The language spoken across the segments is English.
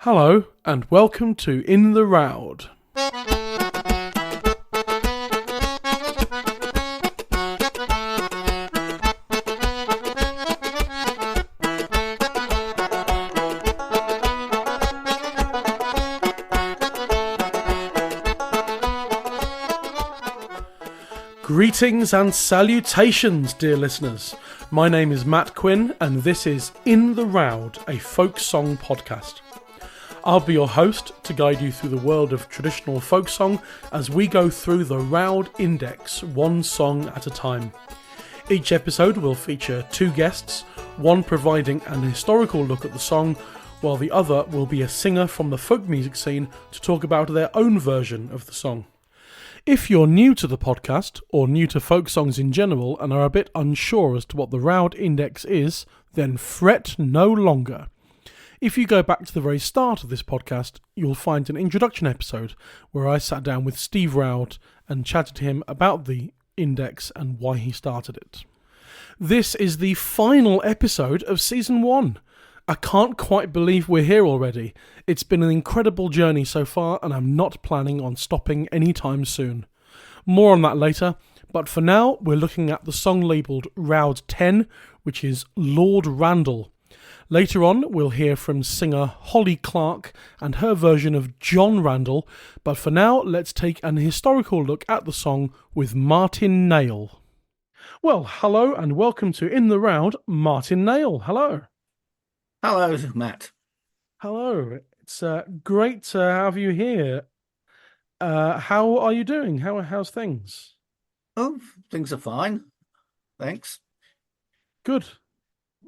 Hello, and welcome to In the Roud. Greetings and salutations, dear listeners. My name is Matt Quinn, and this is In the Roud, a folk song podcast. I'll be your host to guide you through the world of traditional folk song as we go through the Roud Index, one song at a time. Each episode will feature two guests, one providing an historical look at the song, while the other will be a singer from the folk music scene to talk about their own version of the song. If you're new to the podcast, or new to folk songs in general, and are a bit unsure as to what the Roud Index is, then fret no longer. If you go back to the very start of this podcast, you'll find an introduction episode where I sat down with Steve Roud and chatted to him about the index and why he started it. This is the final episode of Season 1. I can't quite believe we're here already. It's been an incredible journey so far, and I'm not planning on stopping anytime soon. More on that later, but for now, we're looking at the song labelled Roud 10, which is Lord Randall. Later on, we'll hear from singer Clarke and her version of John Randall, but for now, let's take an historical look at the song with Martin Nail. Well, hello and welcome to In the Roud, Martin Nail. Hello. Hello, Matt. Hello. It's great to have you here. How are you doing? How's things? Oh, things are fine. Thanks. Good.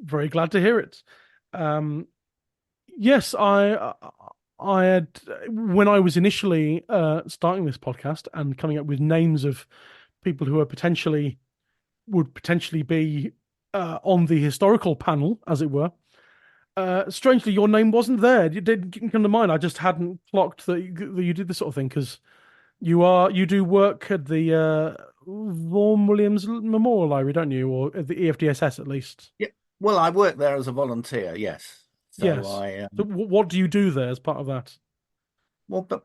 Very glad to hear it. Yes, I had, when I was initially starting this podcast and coming up with names of people who would potentially be on the historical panel, as it were. Strangely, your name wasn't there. It didn't come to mind. I just hadn't clocked that you did this sort of thing, because you do work at the Vaughan Williams Memorial Library, don't you, or at the EFDSS at least? Yeah. Well, I work there as a volunteer. Yes. So yes. So what do you do there as part of that? Well, but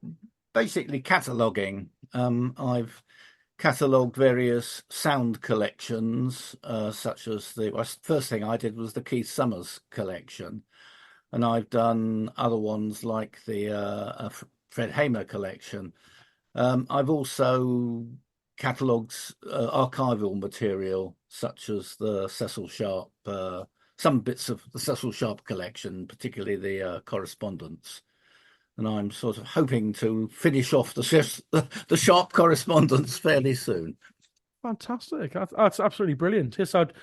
basically cataloguing. I've catalogued various sound collections, such as the first thing I did was the Keith Summers collection, and I've done other ones like the Fred Hamer collection. I've also catalogued archival material such as the Cecil Sharp, some bits of the Cecil Sharp collection, particularly the correspondence. And I'm sort of hoping to finish off the Sharp correspondence fairly soon. Fantastic! That's absolutely brilliant. Yes, I've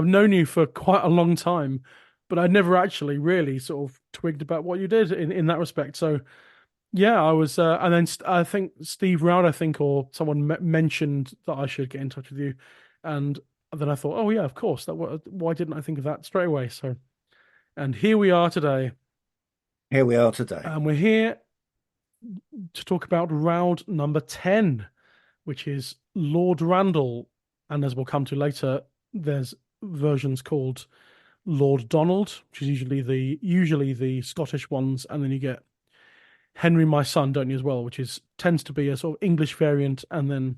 known you for quite a long time, but I never actually really sort of twigged about what you did in that respect. So, yeah, I was, and then I think Steve Roud, or someone mentioned that I should get in touch with you, and then I thought, oh yeah, of course. Why didn't I think of that straight away? So, and here we are today. Here we are today. And we're here to talk about Roud number 10, which is Lord Randall. And as we'll come to later, there's versions called Lord Donald, which is usually the Scottish ones. And then you get Henry My Son, don't you, as well, which tends to be a sort of English variant. And then,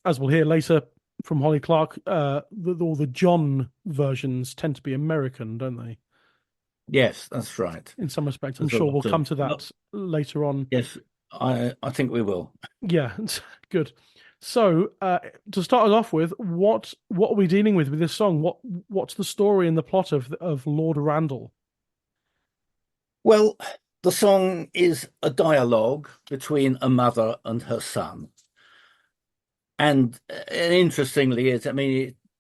as we'll hear later from Clarke, all the John versions tend to be American, don't they? Yes, that's right. In some respects, I'm sure we'll come to that later on. Yes, I think we will. Yeah, good. So, to start us off with, what are we dealing with this song? What's the story and the plot of Lord Randall? Well, the song is a dialogue between a mother and her son, and interestingly,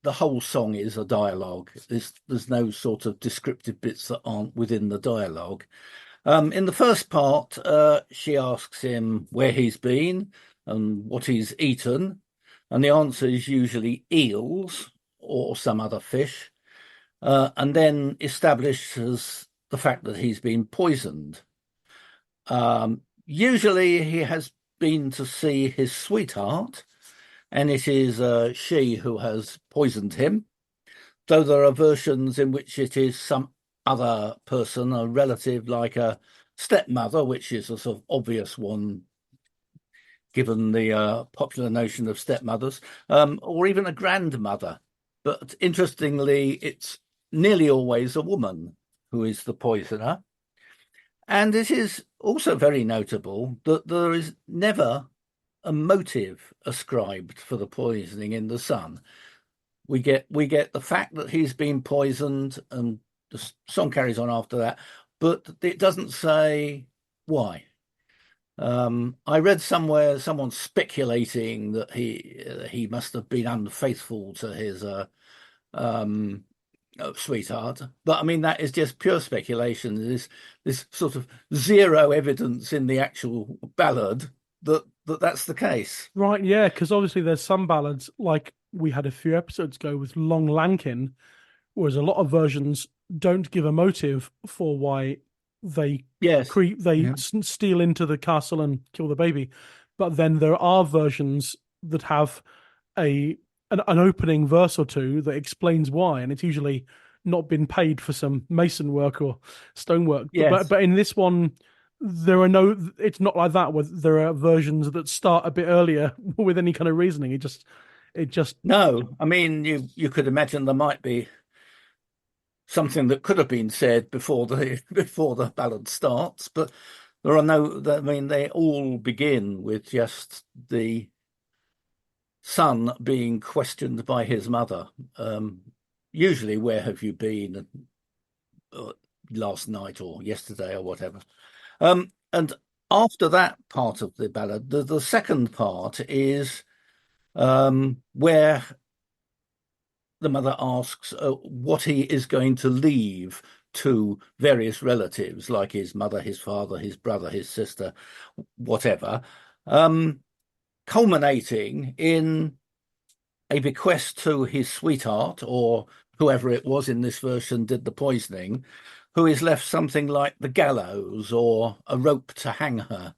the whole song is a dialogue. There's no sort of descriptive bits that aren't within the dialogue. In the first part, she asks him where he's been and what he's eaten, and the answer is usually eels or some other fish, and then establishes the fact that he's been poisoned. Usually he has been to see his sweetheart, and it is she who has poisoned him, though there are versions in which it is some other person, a relative, like a stepmother, which is a sort of obvious one given the popular notion of stepmothers, or even a grandmother. But interestingly, it's nearly always a woman who is the poisoner. And it is also very notable that there is never a motive ascribed for the poisoning in the son. We get the fact that he's been poisoned, and the song carries on after that, but it doesn't say why. I read somewhere someone speculating that he must have been unfaithful to his um, sweetheart, but I mean that is just pure speculation. There's this sort of zero evidence in the actual ballad that's the case. Right, yeah, because obviously there's some ballads like we had a few episodes ago with Long Lankin, whereas a lot of versions don't give a motive for why they Yes. Yeah. steal into the castle and kill the baby. But then there are versions that have an opening verse or two that explains why, and it's usually not been paid for some mason work or stonework. Yes. But in this one, there are no. It's not like that. Where there are versions that start a bit earlier with any kind of reasoning. It just No, I mean you could imagine there might be something that could have been said before the before the ballad starts, but there are no. I mean, they all begin with just the son being questioned by his mother. Usually, where have you been last night or yesterday or whatever? And after that part of the ballad, the second part is where the mother asks what he is going to leave to various relatives, like his mother, his father, his brother, his sister, whatever, culminating in a bequest to his sweetheart, or whoever it was in this version did the poisoning, who is left something like the gallows or a rope to hang her.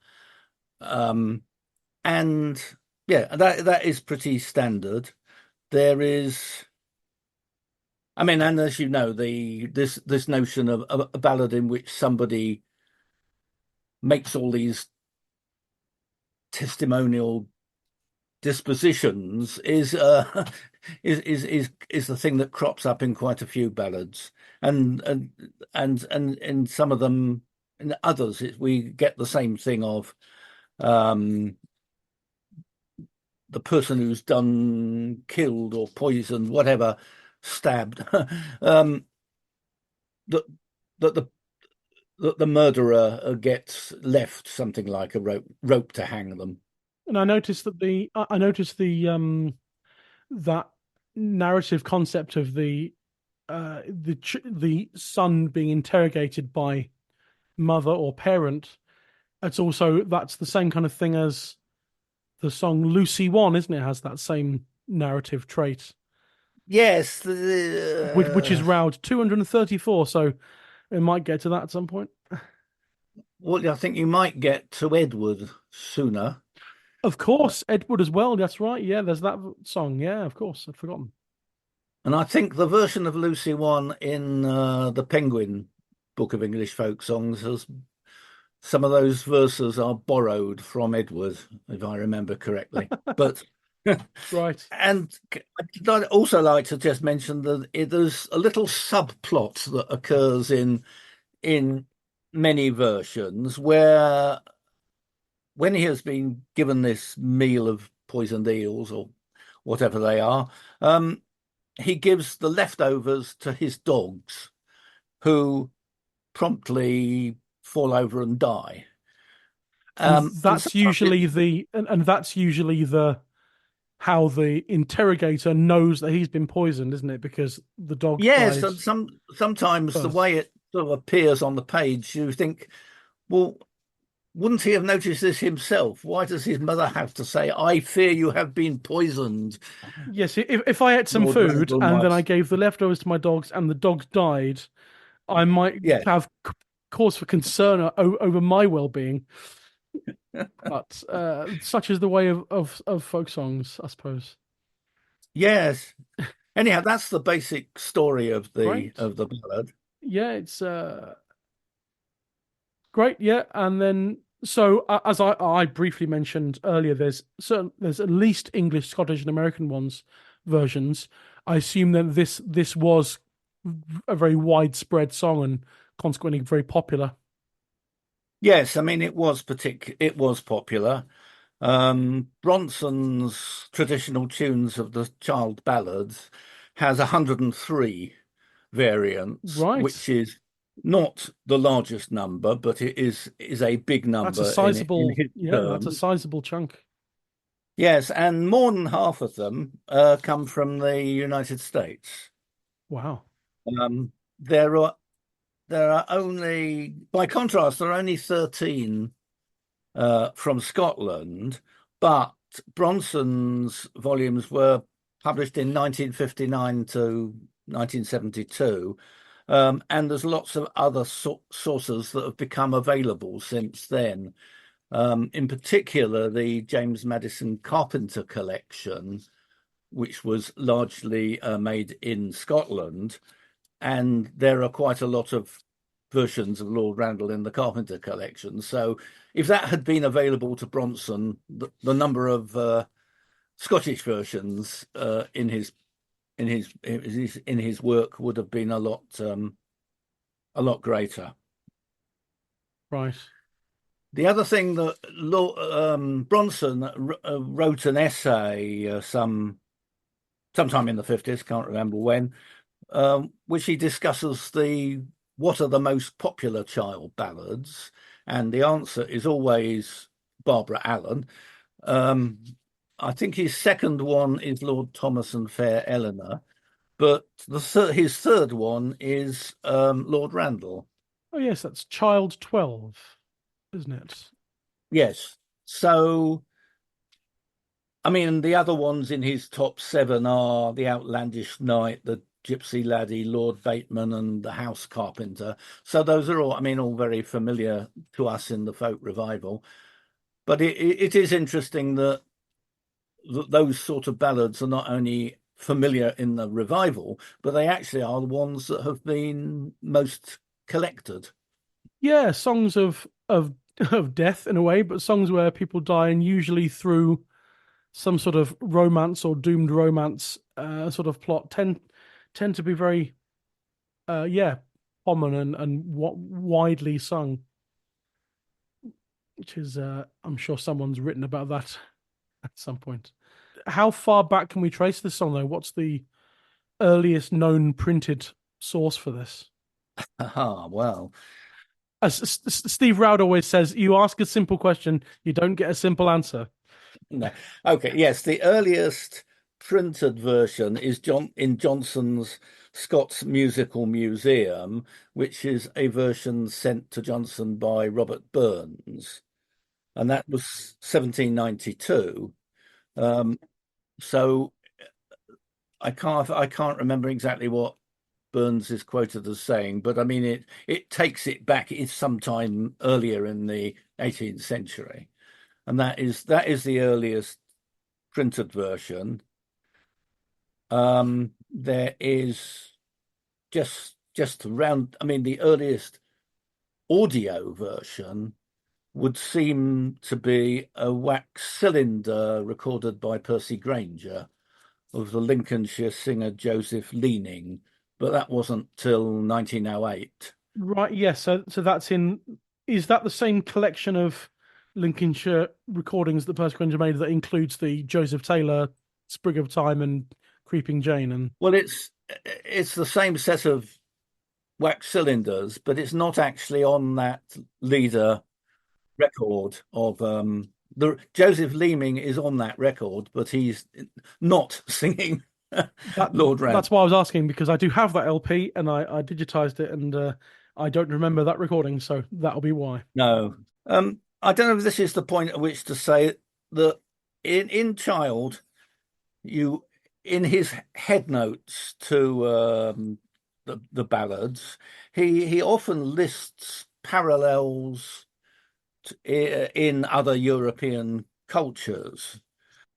And yeah, that is pretty standard. There is, I mean, and as you know, this notion of a ballad in which somebody makes all these testimonial dispositions is is the thing that crops up in quite a few ballads, and in some of them, in others, we get the same thing of um, the person who's done killed or poisoned, whatever, stabbed, um, that that the murderer gets left something like a rope to hang them. and I noticed that I noticed that narrative concept of the son being interrogated by mother or parent. That's the same kind of thing as the song Lucy One, isn't it? It has that same narrative trait, Yes, which is Roud 234. So we might get to that at some point. well, I think you might get to Edward sooner. Of course, Edward as well. That's right. Yeah, there's that song. Yeah, of course. I'd forgotten. And I think the version of Lucy One in the Penguin Book of English Folk Songs has some of those verses are borrowed from Edward, if I remember correctly. But Right. and I'd also like to just mention that there's a little subplot that occurs in many versions where when he has been given this meal of poisoned eels or whatever they are, he gives the leftovers to his dogs, who promptly fall over and die. And And that's usually the how the interrogator knows that he's been poisoned, isn't it? Because the dog yes, died and sometimes the first. way it sort of appears on the page, you think, well, wouldn't he have noticed this himself? Why does his mother have to say, "I fear you have been poisoned"? Yes, if I ate some Lord food Randall and then I might, gave the leftovers to my dogs and the dogs died, I might yeah, have cause for concern over my well-being. But such is the way of folk songs, I suppose. yes. Anyhow, that's the basic story of Great. the ballad. Yeah, it's Great, yeah. And then, so as I briefly mentioned earlier, there's at least English, Scottish, and American versions. I assume that this was a very widespread song and consequently very popular. Yes, I mean it was popular. Bronson's traditional tunes of the child ballads has 103 variants, which Right. is not the largest number, but it is a big That's a number in sizable, his yeah, that's a terms. sizable chunk. Yes, and more than half of them come from the United States. Wow. Um, there are there are only, by contrast, there are only 13 from Scotland, but Bronson's volumes were published in 1959 to 1972. And there's lots of other sources that have become available since then. In particular, the James Madison Carpenter collection, which was largely made in Scotland. And there are quite a lot of versions of Lord Randall in the Carpenter collection. So if that had been available to Bronson, the number of Scottish versions in his work would have been a lot greater. Right. The other thing that Bronson wrote an essay sometime in the 50s, can't remember when, which he discusses the what are the most popular child ballads, and the answer is always Barbara Allen. Um, I think his second one is Lord Thomas and Fair Eleanor, but his third one is Lord Randall. Oh yes, that's Child 12, isn't it? Yes. So, I mean, the other ones in his top seven are The Outlandish Knight, The Gypsy Laddie, Lord Bateman, and The House Carpenter. So those are all, I mean, all very familiar to us in the folk revival. But it is interesting that those sort of ballads are not only familiar in the revival, but they actually are the ones that have been most collected. Yeah, songs of of death in a way, but songs where people die and usually through some sort of romance or doomed romance sort of plot tend to be very yeah, common and widely sung, which is I'm sure someone's written about that at some point. How far back can we trace this song though? What's the earliest known printed source for this? Aha, well, As Steve Roud always says, you ask a simple question, you don't get a simple answer. no. Okay, yes, the earliest printed version is in Johnson's Scott's Musical Museum, which is a version sent to Johnson by Robert Burns, and that was 1792. Um, so I can't remember exactly what Burns is quoted as saying, but I mean it takes it back. It's sometime earlier in the 18th century, and that is the earliest printed version. There is just around. I mean, the earliest audio version would seem to be a wax cylinder recorded by Percy Grainger of the Lincolnshire singer Joseph Leaning, but that wasn't till 1908. Right, yes. So that's in. Is that the same collection of Lincolnshire recordings that Percy Grainger made that includes the Joseph Taylor Sprig of Time and Creeping Jane and Well, it's the same set of wax cylinders, but it's not actually on that leader record of the Joseph Leeming is on that record, but he's not singing that? Lord Rand. That's why I was asking because I do have that LP and I digitized it and I don't remember that recording, so that'll be why. No. I don't know if this is the point at which to say that in Child, you in his head notes to the ballads, he often lists parallels in other European cultures.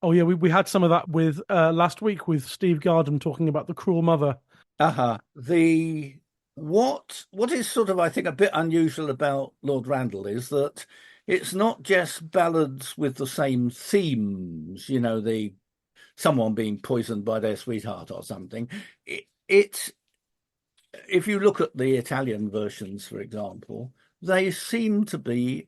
Oh yeah, we had some of that with last week with Steve Gardam talking about the cruel mother. The What is sort of, I think, a bit unusual about Lord Randall is that it's not just ballads with the same themes, the someone being poisoned by their sweetheart or something. It if you look at the Italian versions, for example, they seem to be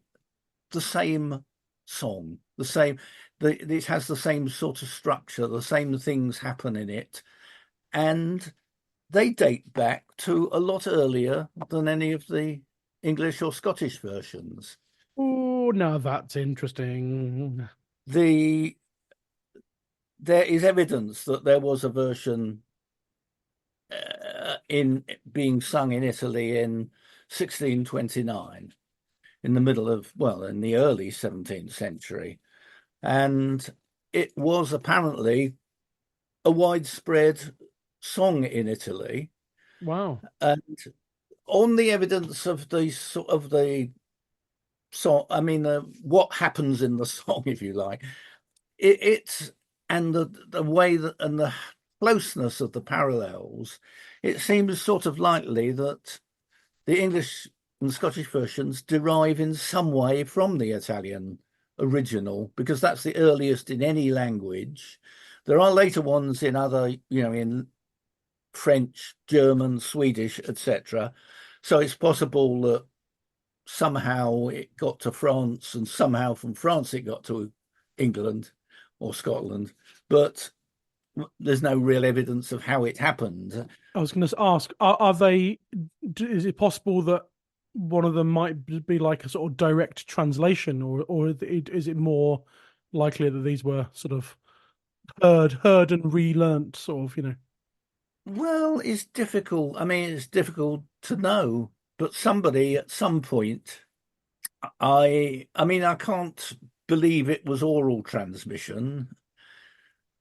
the same song, the same. It has the same sort of structure, the same things happen in it, and they date back to a lot earlier than any of the English or Scottish versions. Oh, now that's interesting. The There is evidence that there was a version in being sung in Italy in 1629, in the middle of, well, in the early 17th century, and it was apparently a widespread song in Italy. Wow. And on the evidence of the song, I mean, what happens in the song, if you like, it's and the way that and the closeness of the parallels, it seems sort of likely that the English and Scottish versions derive in some way from the Italian original, because that's the earliest in any language. There are later ones in other, in French, German, Swedish, etc. So it's possible that somehow it got to France, and somehow from France it got to England or Scotland, but there's no real evidence of how it happened. I was going to ask, are they, is it possible that one of them might be like a sort of direct translation, or is it more likely that these were sort of heard and relearnt, sort of, Well, it's difficult. I mean, it's difficult to know, but somebody at some point, I mean, I can't believe it was oral transmission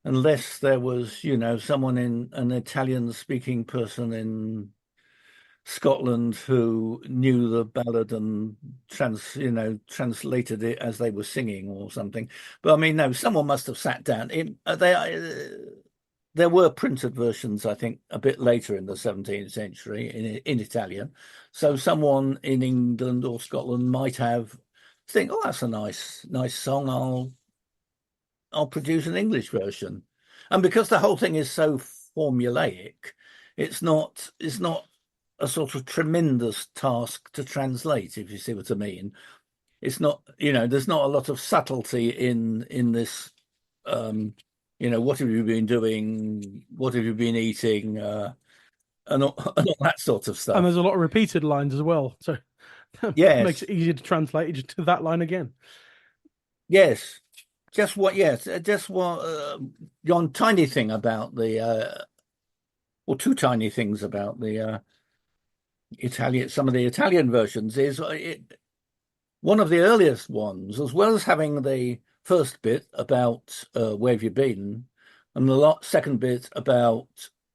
unless there was, someone in an Italian speaking person in Scotland who knew the ballad and translated it as they were singing or something. But I mean, no, someone must have sat down. There were printed versions, I think, a bit later in the 17th century in Italian. So someone in England or Scotland might have think, oh, that's a nice song. I'll produce an English version. And because the whole thing is so formulaic, it's not a sort of tremendous task to translate, if you see what I mean. It's not, there's not a lot of subtlety in this. What have you been doing? What have you been eating? And all that sort of and there's stuff. a lot of repeated lines as well, so that makes Yes, it easier to translate just to that line again. yes. Just what one tiny thing about or two tiny things about the some of the Italian versions is one of the earliest ones, as well as having the first bit about where have you been, and the second bit about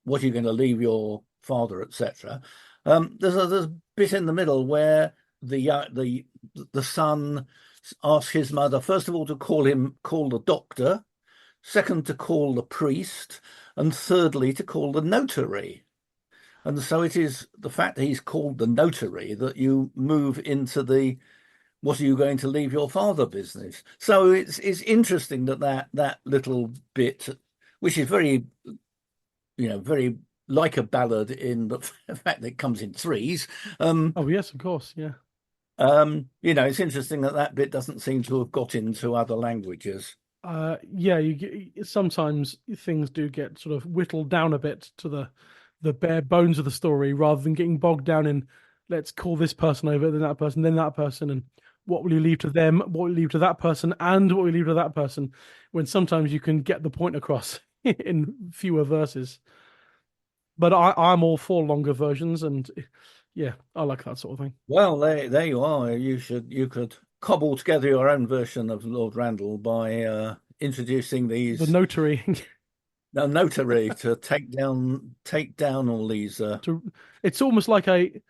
what are you going to leave your father, etc. There's a bit in the middle where the son asks his mother first of all to call the doctor, second to call the priest, and thirdly to call the notary. And so it is the fact that he's called the notary that you move into the what are you going to leave your father business. So it's interesting that little bit, which is very, very like a ballad in the fact that it comes in threes. Oh yes, of course, yeah. It's interesting that bit doesn't seem to have got into other languages. Yeah, sometimes things do get sort of whittled down a bit to the bare bones of the story, rather than getting bogged down in let's call this person over, then that person, and what will you leave to them, what will you leave to that person, and what will you leave to that person, when sometimes you can get the point across in fewer verses. But I'm all for longer versions, and yeah, I like that sort of thing. Well, there you are. You could cobble together your own version of Lord Randall by introducing The these notary a notary to take down all these. to it's almost like a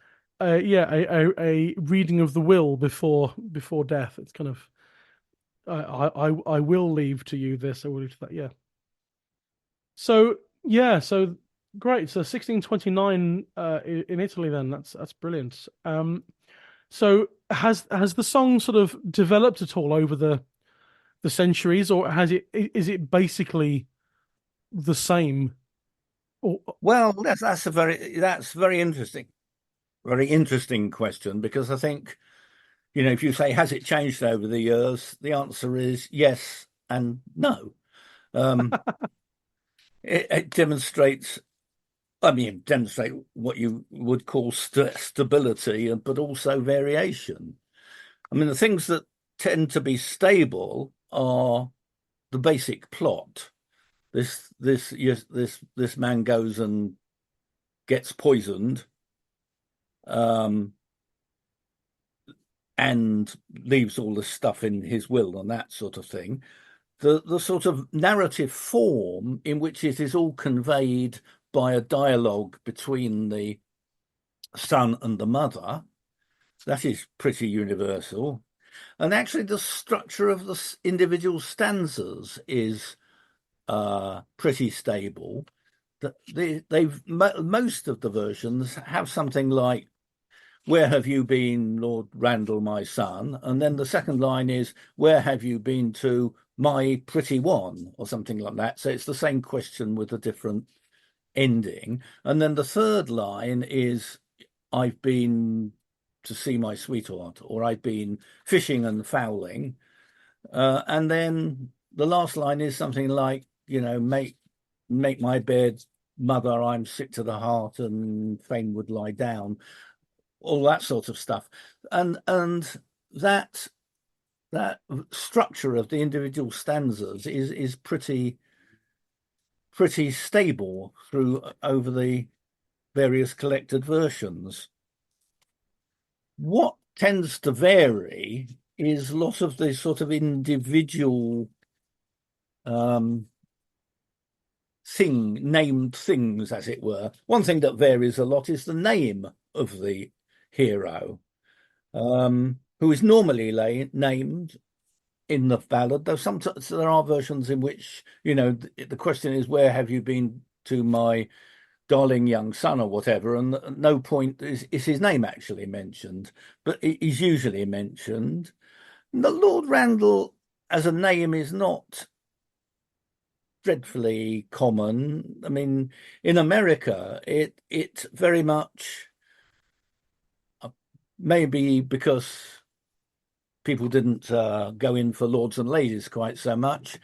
reading of the will before death. It's kind of I will leave to you this, I will leave to that. Yeah. So yeah, so Great. So 1629 in Italy then. That's brilliant. So has the song sort of developed at all over the centuries, or is it basically the same? Or Well, that's very interesting question, because I think, if you say, has it changed over the years? The answer is yes and no. Um, it demonstrates, demonstrate what you would call stability, but also variation. I mean, the things that tend to be stable are the basic plot. This man goes and gets poisoned, um, and leaves all this stuff in his will and that sort of thing. The sort of narrative form in which it is all conveyed by a dialogue between the son and the mother, that is pretty universal. And actually, the structure of the individual stanzas is pretty stable. Most of the versions have something like, "Where have you been, Lord Randall, my son?" And then the second line is, "Where have you been to, my pretty one?" or something like that. So it's the same question with a different ending. And then the third line is, "I've been to see my sweetheart," or "I've been fishing and fowling." And then the last line is something like, make my bed, mother, I'm sick to the heart and fain would lie down, all that sort of stuff. And that that structure of the individual stanzas is pretty stable through over the various collected versions. What tends to vary is a lot of the sort of individual um, named things, as it were. One thing that varies a lot is the name of the hero, who is normally named in the ballad, though sometimes there are versions in which, the question is, "Where have you been to, my darling young son," or whatever, and at no point is his name actually mentioned, but he's usually mentioned. The Lord Randall as a name is not dreadfully common. I mean, in America, it very much, maybe because people didn't go in for lords and ladies quite so much.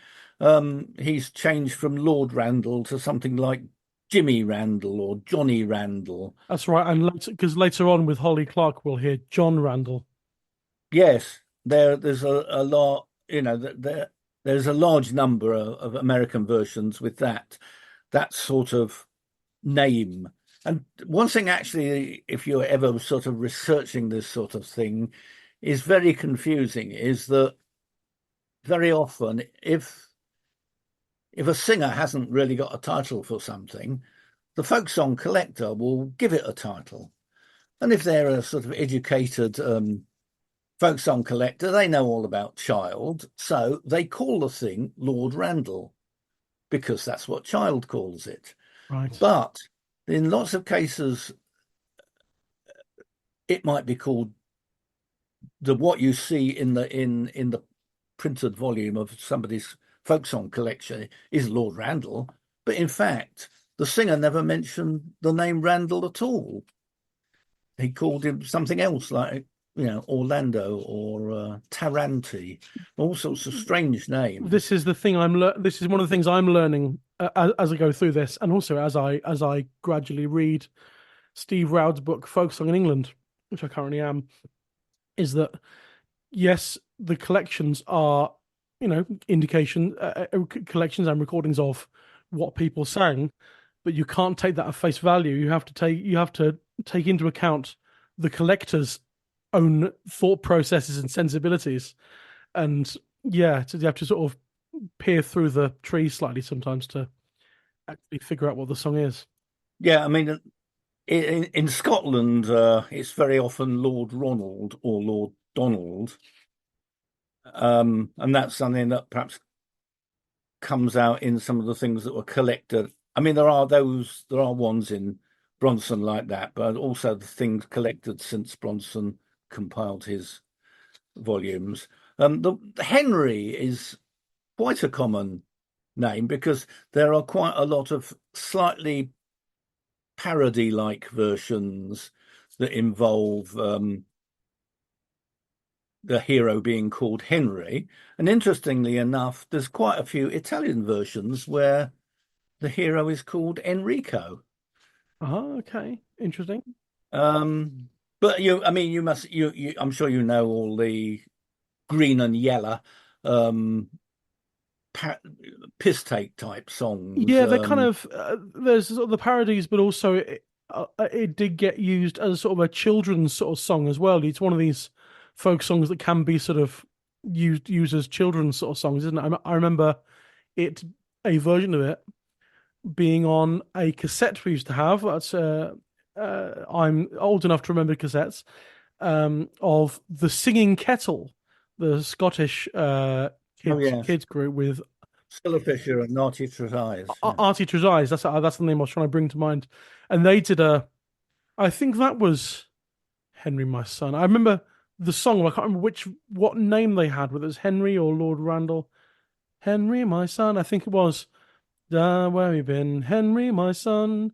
He's changed from Lord Randall to something like Jimmy Randall or Johnny Randall. that's right. And because later on with Holly Clarke, we'll hear John Randall. Yes, there's a lot, there's a large number of American versions with that sort of name. And one thing, actually, if you're ever sort of researching this sort of thing, is very confusing, is that very often, if a singer hasn't really got a title for something, the folk song collector will give it a title. And if they're a sort of educated folk song collector, they know all about Child, so they call the thing Lord Randall because that's what Child calls it. Right. But in lots of cases, it might be called, what you see in the printed volume of somebody's folk song collection is Lord Randall, but in fact, the singer never mentioned the name Randall at all. He called him something else, like, Orlando or Taranti, all sorts of strange names. This is the thing this is one of the things I'm learning as I go through this, and also as I gradually read Steve Roud's book Folk Song in England, which I currently am, is that yes, the collections are, indication collections and recordings of what people sang, but you can't take that at face value. You have to take into account the collector's own thought processes and sensibilities, and yeah, so you have to sort of peer through the trees slightly sometimes to actually figure out what the song is. Yeah, I mean, in Scotland, it's very often Lord Ronald or Lord Donald, and that's something that perhaps comes out in some of the things that were collected I mean, there are ones in Bronson like that, but also the things collected since Bronson compiled his volumes. The Henry is quite a common name because there are quite a lot of slightly parody-like versions that involve the hero being called Henry. And interestingly enough, there's quite a few Italian versions where the hero is called Enrico. Oh, okay. Interesting. Um, but I mean, I'm sure you know all the green and yellow um, pa piss take type songs. Yeah, they're kind of there's sort of the parodies, but also it did get used as sort of a children's sort of song as well. It's one of these folk songs that can be sort of used as children's sort of songs, isn't it? I remember it a version of it being on a cassette we used to have. That's I'm old enough to remember cassettes of the Singing Kettle, the Scottish Oh yes, kids group with Scylla Fisher and Naughty Tries. Yeah. Artie Trezise. That's the name I was trying to bring to mind. And they did a. I think that was Henry, my son. I remember the song. I can't remember what name they had, whether it was Henry or Lord Randall. Henry, my son. I think it was. Where have you been, Henry, my son?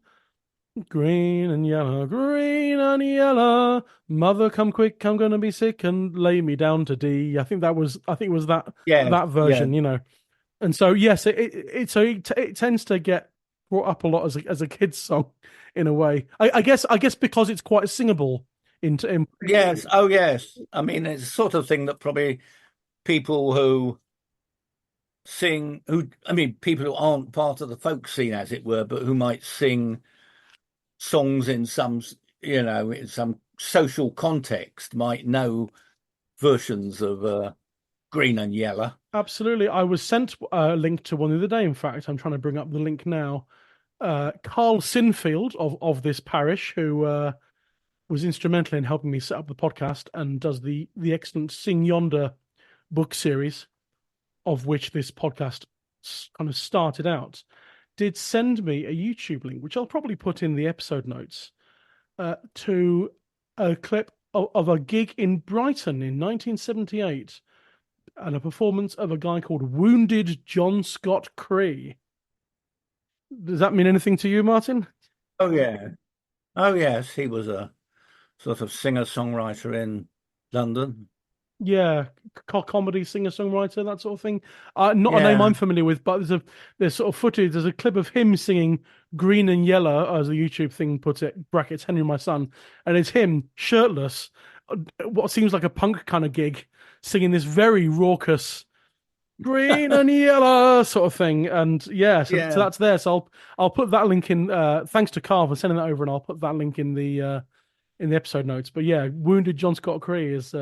Green and yellow, green and yellow. Mother, come quick, I'm gonna be sick and lay me down to D. I think that was. I think it was Yeah, that yeah. version. And so yes, it tends to get brought up a lot as a kid's song, in a way. I guess because it's quite singable. In Yes, oh yes. I mean, it's the sort of thing that probably people who I mean, people who aren't part of the folk scene, as it were, but who might sing songs in in some social context, might know versions of Green and Yellow. Absolutely, I was sent a link to one the other day. In fact, I'm trying to bring up the link now. Carl Sinfield of this parish, who was instrumental in helping me set up the podcast and does the excellent Sing Yonder book series, of which this podcast kind of started out, did send me a YouTube link, which I'll probably put in the episode notes, to a clip of a gig in Brighton in 1978 and a performance of a guy called Wounded John Scott Cree. Does that mean anything to you, Martin? Oh yeah. Oh yes, he was a sort of singer-songwriter in London. Yeah, comedy singer-songwriter, that sort of thing. Not a name Yeah. I'm familiar with, but there's sort of footage. There's a clip of him singing "Green and Yellow," as the YouTube thing puts it, brackets Henry, my son, and it's him shirtless, what seems like a punk kind of gig, singing this very raucous "Green and Yellow" sort of thing. And yeah, so Yeah. that's there. So I'll put that link in. Thanks to Carl for sending that over, and I'll put that link in the episode notes. But yeah, Wounded John Scott Cree is.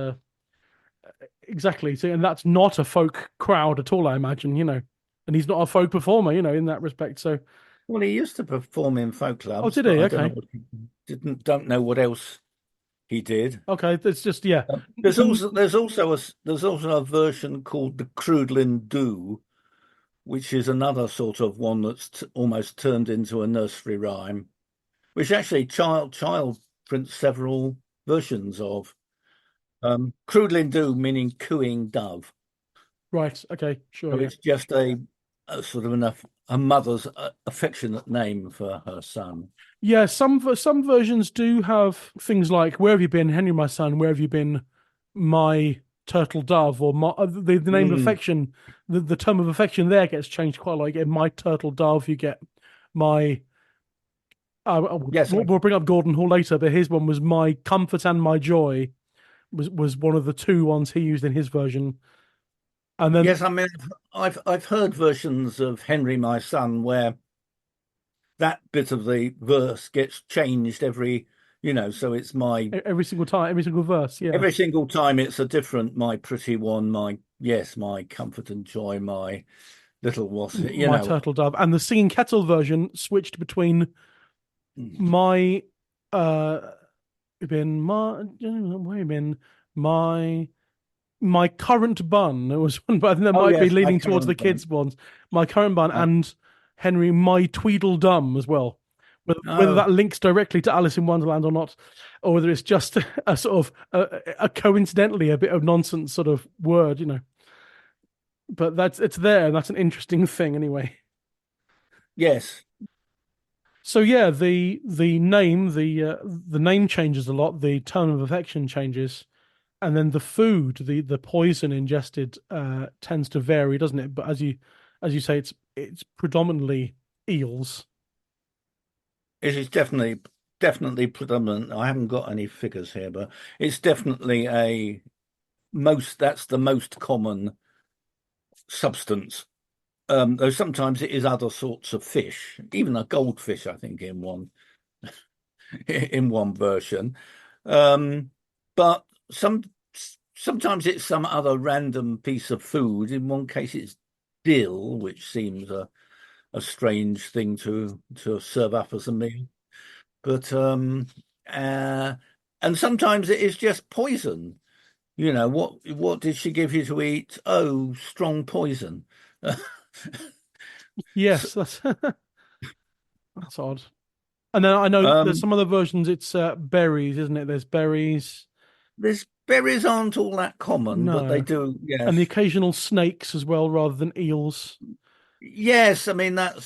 Exactly. So, and that's not a folk crowd at all, I imagine, and he's not a folk performer, in that respect. So, Well, he used to perform in folk oh, clubs, did but he? I don't know Okay. what don't know what else he did. Okay. It's just, yeah. There's also a version called the Crudlin Do, which is another sort of one that's almost turned into a nursery rhyme, which actually child prints several versions of. Crudlin Do meaning cooing dove. Right. Okay. So Sure. Yeah. it's just a sort of a mother's affectionate name for her son. Yeah. Some versions do have things like "Where have you been, Henry, my son? Where have you been, my turtle dove?" Or the name of Mm, affection. The term of affection there gets changed quite a lot. You get "my turtle dove." You get my. yes, We'll bring up Gordon Hall later, but his one was "my comfort and my joy." Was one of the two ones he used in his version. And then yes. I mean, I've heard versions of Henry, my son, where that bit of the verse gets changed so it's my every single time, every single verse, yeah. every single time it's a different my pretty one, my comfort and joy, my little was you My know. turtle dove. And the singing kettle version switched between my been my wait a minute, my my current bun. It was one, but I think that Oh might be yes, my leaning towards the current one. kids ones. My current bun Uh, and Henry My Tweedledum as well. Whether Oh, that links directly to Alice in Wonderland or not, or whether it's just a sort of a coincidentally a bit of nonsense sort of word, you know. But it's there, and that's an interesting thing anyway. yes. So yeah, the name changes a lot. The tone of affection changes, and then the food, the poison ingested tends to vary, doesn't it? But as you say, it's predominantly eels. It is definitely predominant. I haven't got any figures here, but it's definitely a most that's the most common substance. Though sometimes it is other sorts of fish, even a goldfish, I think, in one in one version. Um, but sometimes it's some other random piece of food. In one case, it's dill, which seems a strange thing to serve up as a meal. But uh, and sometimes it is just poison. You know, what did she give you to eat? Oh, strong poison. So, Yes, that's odd. And then I know there's um, some other versions. It's berries, isn't it? There's berries. There's berries aren't all that common, but they No, do. and the Yes, occasional snakes as well, rather than eels. yes. I mean that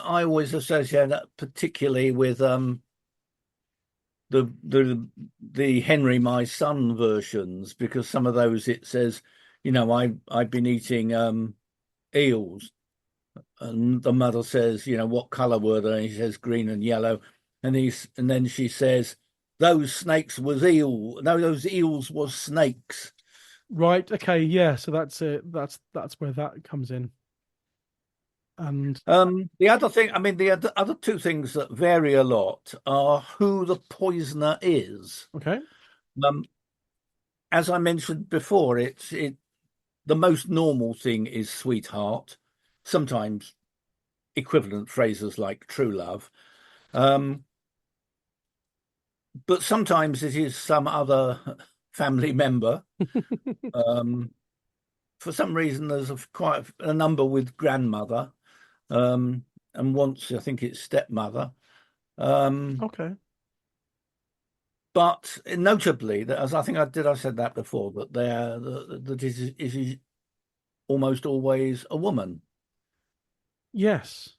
I always associate that particularly with the the Henry my son versions because some of those it says, you know, I've been eating eels. And the mother says, you know, what color were they? And he says green and yellow. And then she says, those snakes was eel. No, those eels was snakes. Right. Okay. Yeah. So that's it. That's where that comes in. And The other thing, I mean, the other two things that vary a lot are who the poisoner is. okay. Um, as I mentioned before, the most normal thing is sweetheart. Sometimes equivalent phrases like true love. Um, but sometimes it is some other family member. Um, for some reason, there's quite a number with grandmother, and once I think it's stepmother. Um, Okay. but notably, that as I said that before, that it is almost always a woman. Yes.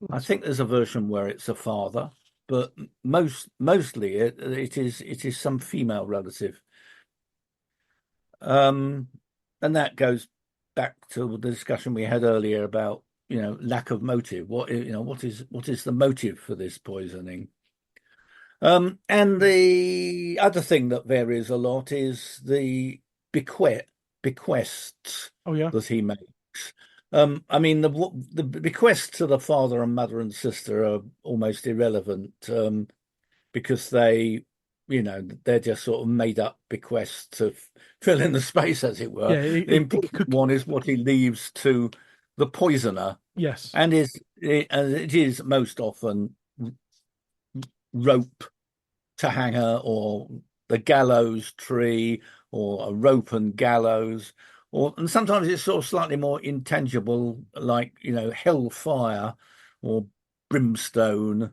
I That's think there's a version where it's a father, but mostly it is some female relative. Um, and that goes back to the discussion we had earlier about, you know, lack of motive. What is the motive for this poisoning? And the other thing that varies a lot is the bequests oh yeah. that he makes. I mean, the bequests to the father and mother and sister are almost irrelevant. Because you know, they're just sort of made up bequests to fill in the space, as it were. Yeah. The It important could. one is what he leaves to the poisoner, Yes. and it is most often rope to hanger or the gallows tree or a rope and gallows. And sometimes it's sort of slightly more intangible, like, you know, hellfire or brimstone,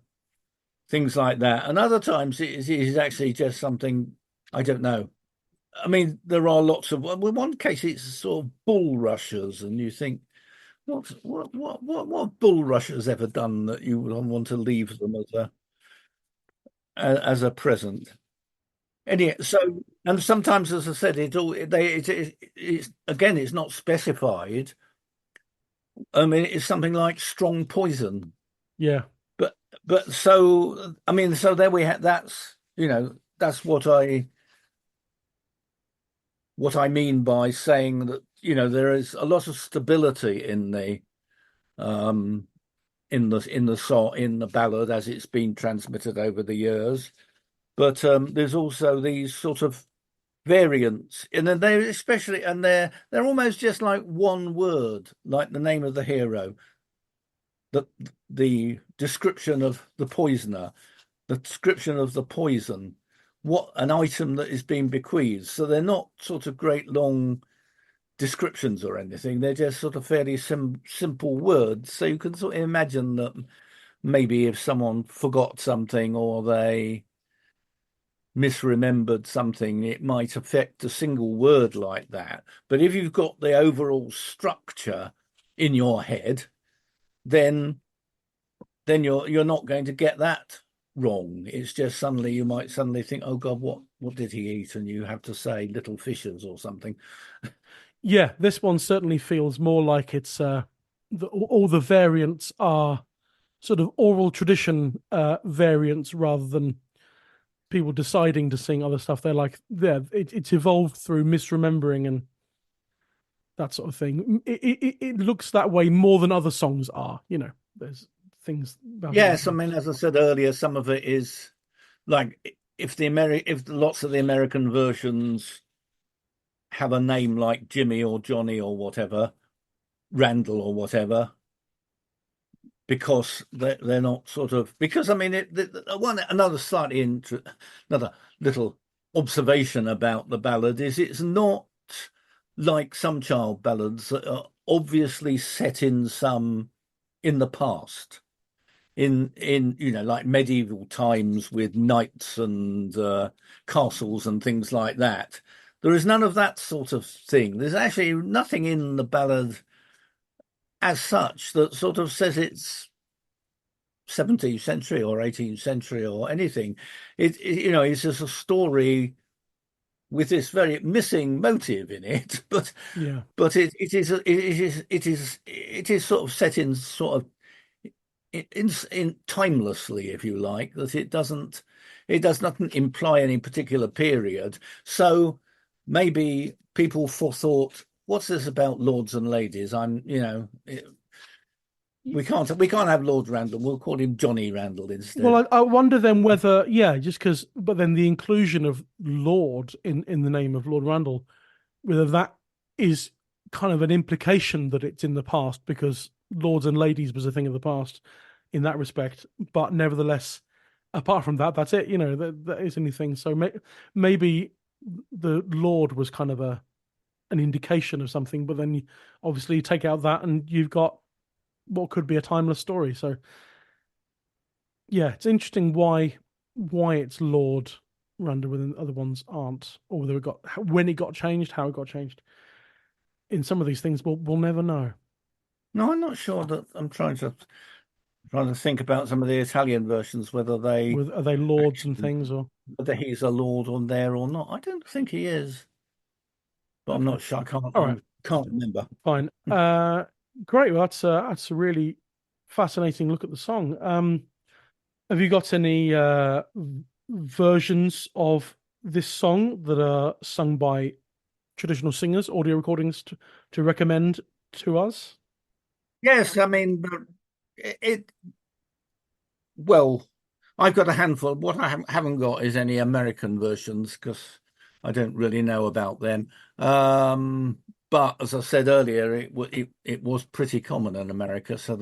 things like that. And other times it is actually just something, I don't know. I mean, there are lots of, well, in one case it's sort of bulrushers, and you think, what have bulrushers ever done that you would want to leave them as a present? Anyway, so and sometimes, as I said, it's again, it's not specified. I mean, it's something like strong poison, Yeah. but so I mean, so there we have. That's, you know, that's what I mean by saying that, you know, there is a lot of stability um in the ballad as it's been transmitted over the years, but there's also these sort of variants, and then they especially, and they're almost just like one word, like the name of the hero, the the description of the poisoner, the description of the poison, what an item that is being bequeathed. So they're not sort of great long descriptions or anything. They're just sort of fairly simple words. So you can sort of imagine that maybe if someone forgot something or they misremembered something, it might affect a single word like that. But if you've got the overall structure in your head, then you're not going to get that wrong. It's just suddenly you might suddenly think, oh God, what did he eat? And you have to say little fishes or something. Yeah, this one certainly feels more like it's all the variants are sort of oral tradition variants rather than people deciding to sing other stuff. They're like, yeah, it's evolved through misremembering and that sort of thing. It looks that way more than other songs are. There's things about it Yes, I like mean, as I said earlier, some of it is like if lots of the American versions have a name like Jimmy or Johnny or whatever, Randall or whatever, because they're not sort of because I mean another little observation about the ballad is it's not like some child ballads that are obviously set in the past in like medieval times with knights and castles and things like that. There is none of that sort of thing. There's actually nothing in the ballad as such that sort of says it's 17th century or 18th century or anything. It's just a story with this very missing motive in it, but yeah. it is sort of set in sort of in timelessly, if you like, that it does not imply any particular period. So maybe people forethought, what's this about lords and ladies? We can't have Lord Randall. We'll call him Johnny Randall instead. Well, I wonder then whether, yeah, just because, but then the inclusion of Lord in the name of Lord Randall, whether that is kind of an implication that it's in the past because lords and ladies was a thing of the past in that respect. But nevertheless, apart from that, that's it. That is anything. So maybe the Lord was kind of an indication of something, but then obviously you take out that and you've got what could be a timeless story. So yeah, it's interesting why it's Lord Randall when the other ones aren't, or whether it got when it got changed, how it got changed. In some of these things, we'll never know. No, I'm not sure that I'm trying to think about some of the Italian versions, Are they lords and actually things or whether he's a lord on there or not. I don't think he is, but I'm okay? not sure. All right, Can't remember. fine. Great. Well, that's a really fascinating look at the song. Have you got any versions of this song that are sung by traditional singers, audio recordings to recommend to us? Yes, I mean, but it well, I've got a handful. What I haven't got is any American versions because I don't really know about them. But as I said earlier, it was pretty common in America, so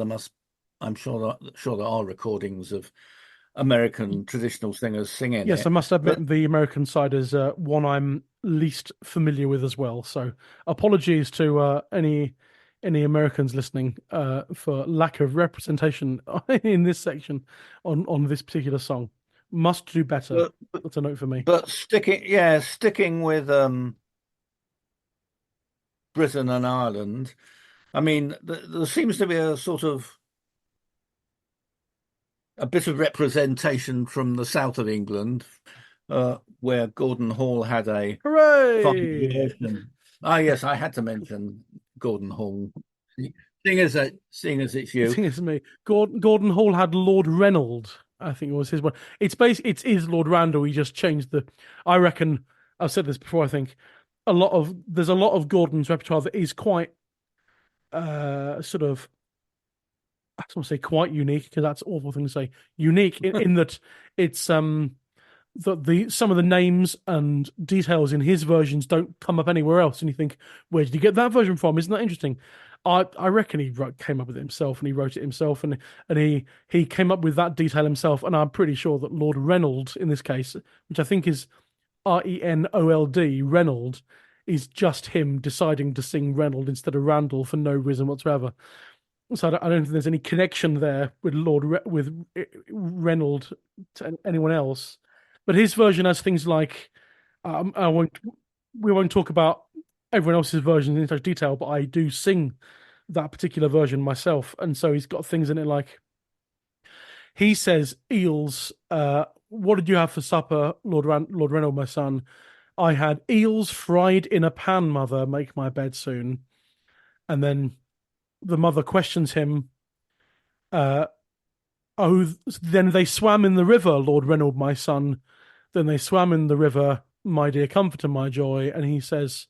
I'm sure there are recordings of American traditional singers singing Yes, I it. must But admit the American side is one I'm least familiar with as well. So apologies to any Americans listening for lack of representation in this section on this particular song. Must do better. but That's a note for me. but sticking with Britain and Ireland. I mean, there seems to be a sort of a bit of representation from the south of England, where Gordon Hall had a fine Hooray! version. Ah, yes, I had to mention Gordon Hall. Seeing as it's The you, thing is, me, Gordon Hall had Lord Reynolds. I think it was his one. It is Lord Randall. He just changed the. I reckon I've said this before. I think there's a lot of Gordon's repertoire that is quite sort of I don't want to say quite unique because that's an awful thing to say. Unique in that it's the some of the names and details in his versions don't come up anywhere else, and you think, where did he get that version from? Isn't that interesting? I reckon came up with it himself, and he wrote it himself, and he came up with that detail himself. And I'm pretty sure that Lord Reynolds in this case, which I think is Renold, Reynolds, is just him deciding to sing Reynold instead of Randall for no reason whatsoever. So I don't think there's any connection there with with Reynold to anyone else. But his version has things like I won't we won't talk about everyone else's version in such detail, but I do sing that particular version myself, and so he's got things in it like he says, "Eels, what did you have for supper, Lord Reynold, my son? I had eels fried in a pan, mother. Make my bed soon." And then the mother questions him, uh, "Oh, then they swam in the river, Lord Reynold, my son. Then they swam in the river, my dear comforter, my joy." And he says,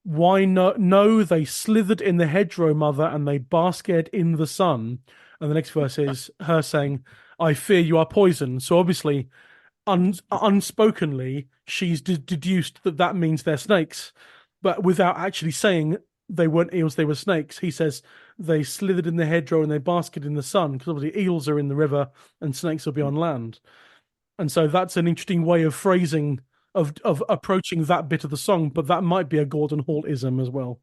"Why no? No, they slithered in the hedgerow, mother, and they basked in the sun." And the next verse is her saying, "I fear you are poisoned." So obviously, unspokenly, she's deduced that that means they're snakes, but without actually saying they weren't eels, they were snakes. He says they slithered in the hedgerow and they basked in the sun, because obviously eels are in the river and snakes will be on land. And so that's an interesting way of phrasing of approaching that bit of the song, but that might be a Gordon Hall-ism as well.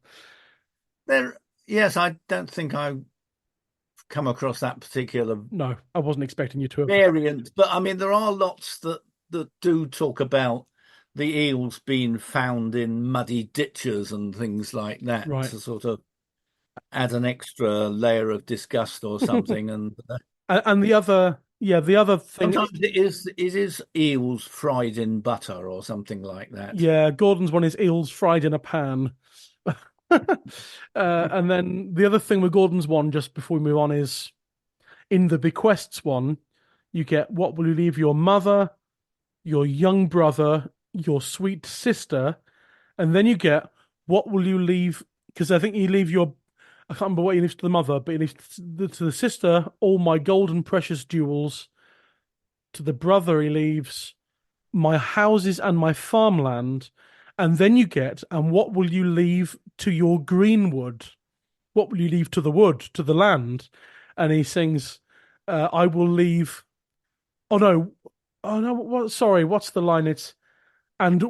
Yes, I don't think I've come across that particular No, I wasn't expecting you to have. variant, but I mean, there are lots that do talk about the eels being found in muddy ditches and things like that Right. to sort of add an extra layer of disgust or something. And And the other, yeah, the other thing, sometimes it is eels fried in butter or something like that. yeah, Gordon's one is eels fried in a pan. And then the other thing with Gordon's one, just before we move on, is in the bequests one, you get what will you leave your mother, your young brother, your sweet sister, and then you get what will you leave? Because I think you leave your, I can't remember what he leaves to the mother, but he leaves to the sister all my golden precious jewels. To the brother, he leaves my houses and my farmland. And then you get, and what will you leave to your greenwood? What will you leave to the wood, to the land? And he sings, I will leave. Oh no, what? Sorry, what's the line? And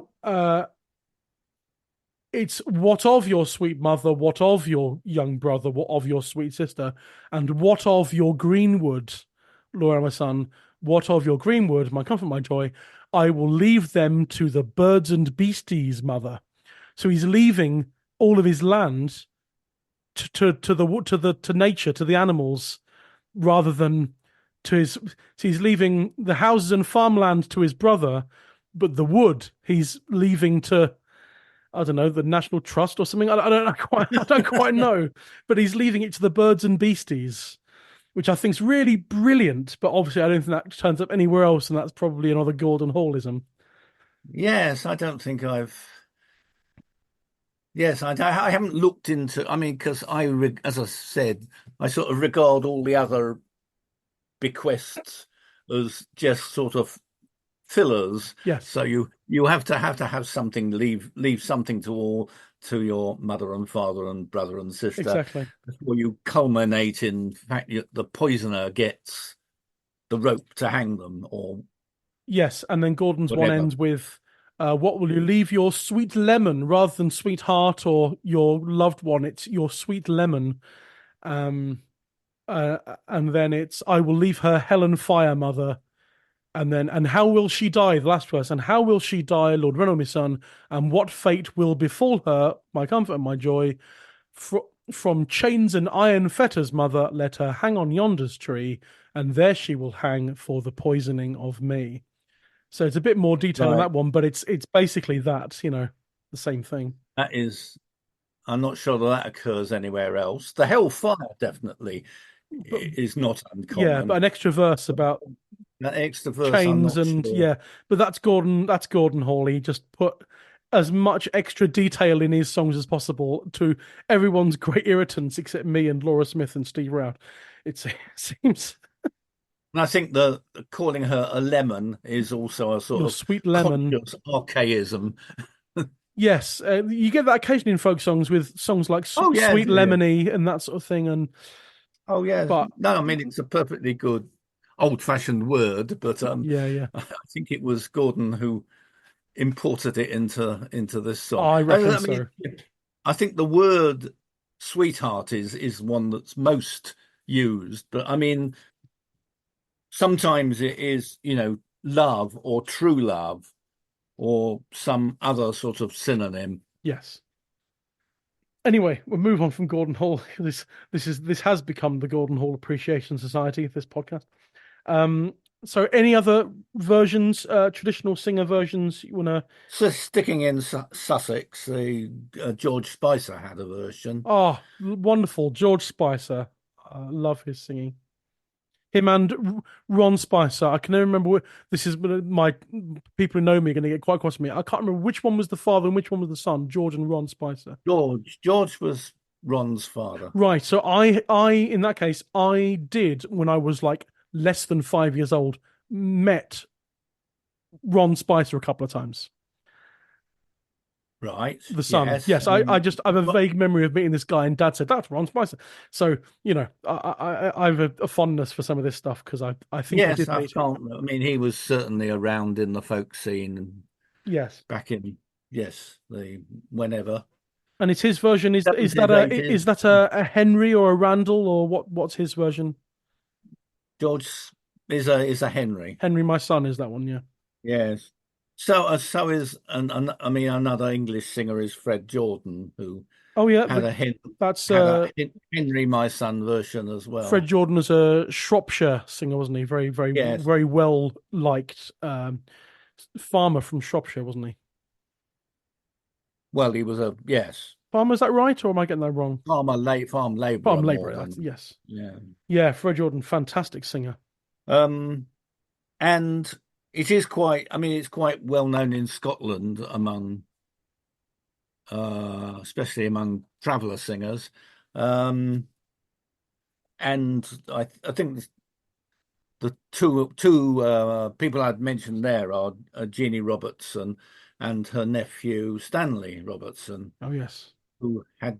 it's what of your sweet mother, what of your young brother, what of your sweet sister, and what of your greenwood, Laura, my son, what of your greenwood, my comfort, my joy, I will leave them to the birds and beasties, mother. So he's leaving all of his land to nature, to the animals, rather than to his. So he's leaving the houses and farmland to his brother, but the wood he's leaving to, I don't know, the National Trust or something. I don't quite know, but he's leaving it to the birds and beasties, which I think is really brilliant. But obviously, I don't think that turns up anywhere else, and that's probably another Gordon Hallism. Yes, I don't think I've. Yes, I haven't looked into. I mean, because as I said, I sort of regard all the other bequests as just sort of fillers. Yes, So you have something, leave something to your mother and father and brother and sister exactly. before you culminate in fact the poisoner gets the rope to hang them or Yes, and then Gordon's one whatever. ends with, "What will you leave your sweet lemon rather than sweetheart or your loved one? It's your sweet lemon." Um, and then it's, "I will leave her hell and fire, mother." And then, "And how will she die?" The last verse, "And how will she die, Lord Reynold, my son? And what fate will befall her, my comfort and my joy? From chains and iron fetters, mother, let her hang on yonder's tree, and there she will hang for the poisoning of me." So it's a bit more detail on Right. that one, but it's basically that, the same thing. That is, I'm not sure that occurs anywhere else. The hellfire definitely But is not yeah, but uncommon. an extra verse about That extra verse, I'm chains not and sure. yeah, but that's Gordon Hall. He just put as much extra detail in his songs as possible to everyone's great irritants except me and Laura Smith and Steve Roud. It seems And I think the calling her a lemon is also a sort your of sweet lemon. conscious archaism. Yes, you get that occasionally in folk songs with songs like Oh yes, Sweet yeah. Lemony and that sort of thing. And Oh yes. but No, I mean it's a perfectly good old-fashioned word, but yeah, yeah. I think it was Gordon who imported it into this song. I reckon I mean, so. I think the word sweetheart is one that's most used, but I mean, sometimes it is, love or true love or some other sort of synonym. Yes. Anyway, we'll move on from Gordon Hall. This has become the Gordon Hall Appreciation Society, this podcast. Um, so any other versions, traditional singer versions you wanna? So sticking in Sussex, the George Spicer had a version. Oh, wonderful. George Spicer. I love his singing. Him and Ron Spicer. I can never remember this is my people who know me are going to get quite cross with me. I can't remember which one was the father and which one was the son. George and Ron Spicer. George was Ron's father. Right. So in that case, I did when I was like less than 5 years old, met Ron Spicer a couple of times. Right. The son. Yes. Yes, I just have a vague memory of meeting this guy, and Dad said that's Ron Spicer. So I have a fondness for some of this stuff because I think I Yes, did I meet him. can't. I mean, he was certainly around in the folk scene Yes. back in, yes, the whenever. And it's his version. Is 70s, that 80s. a Henry or a Randall or what's his version? George is a Henry. Henry, my son, is that one? Yeah. Yes. So is I mean another English singer is Fred Jordan, who Oh yeah, had that's Henry my son version as Fred well. Jordan was a Shropshire singer, wasn't he? Very, very, Yes. very well liked farmer from Shropshire, wasn't he? Well, he was a yes Farmer, is that right, or am I getting that wrong? farm Farm labourer more labourer. That's than yes. yeah. Yeah, Fred Jordan, fantastic singer. Um, and it is quite. I mean, it's quite well known in Scotland among, especially among traveller singers. Um, and I think the two people I'd mentioned there are Jeannie Robertson and her nephew Stanley Robertson, Oh yes. who had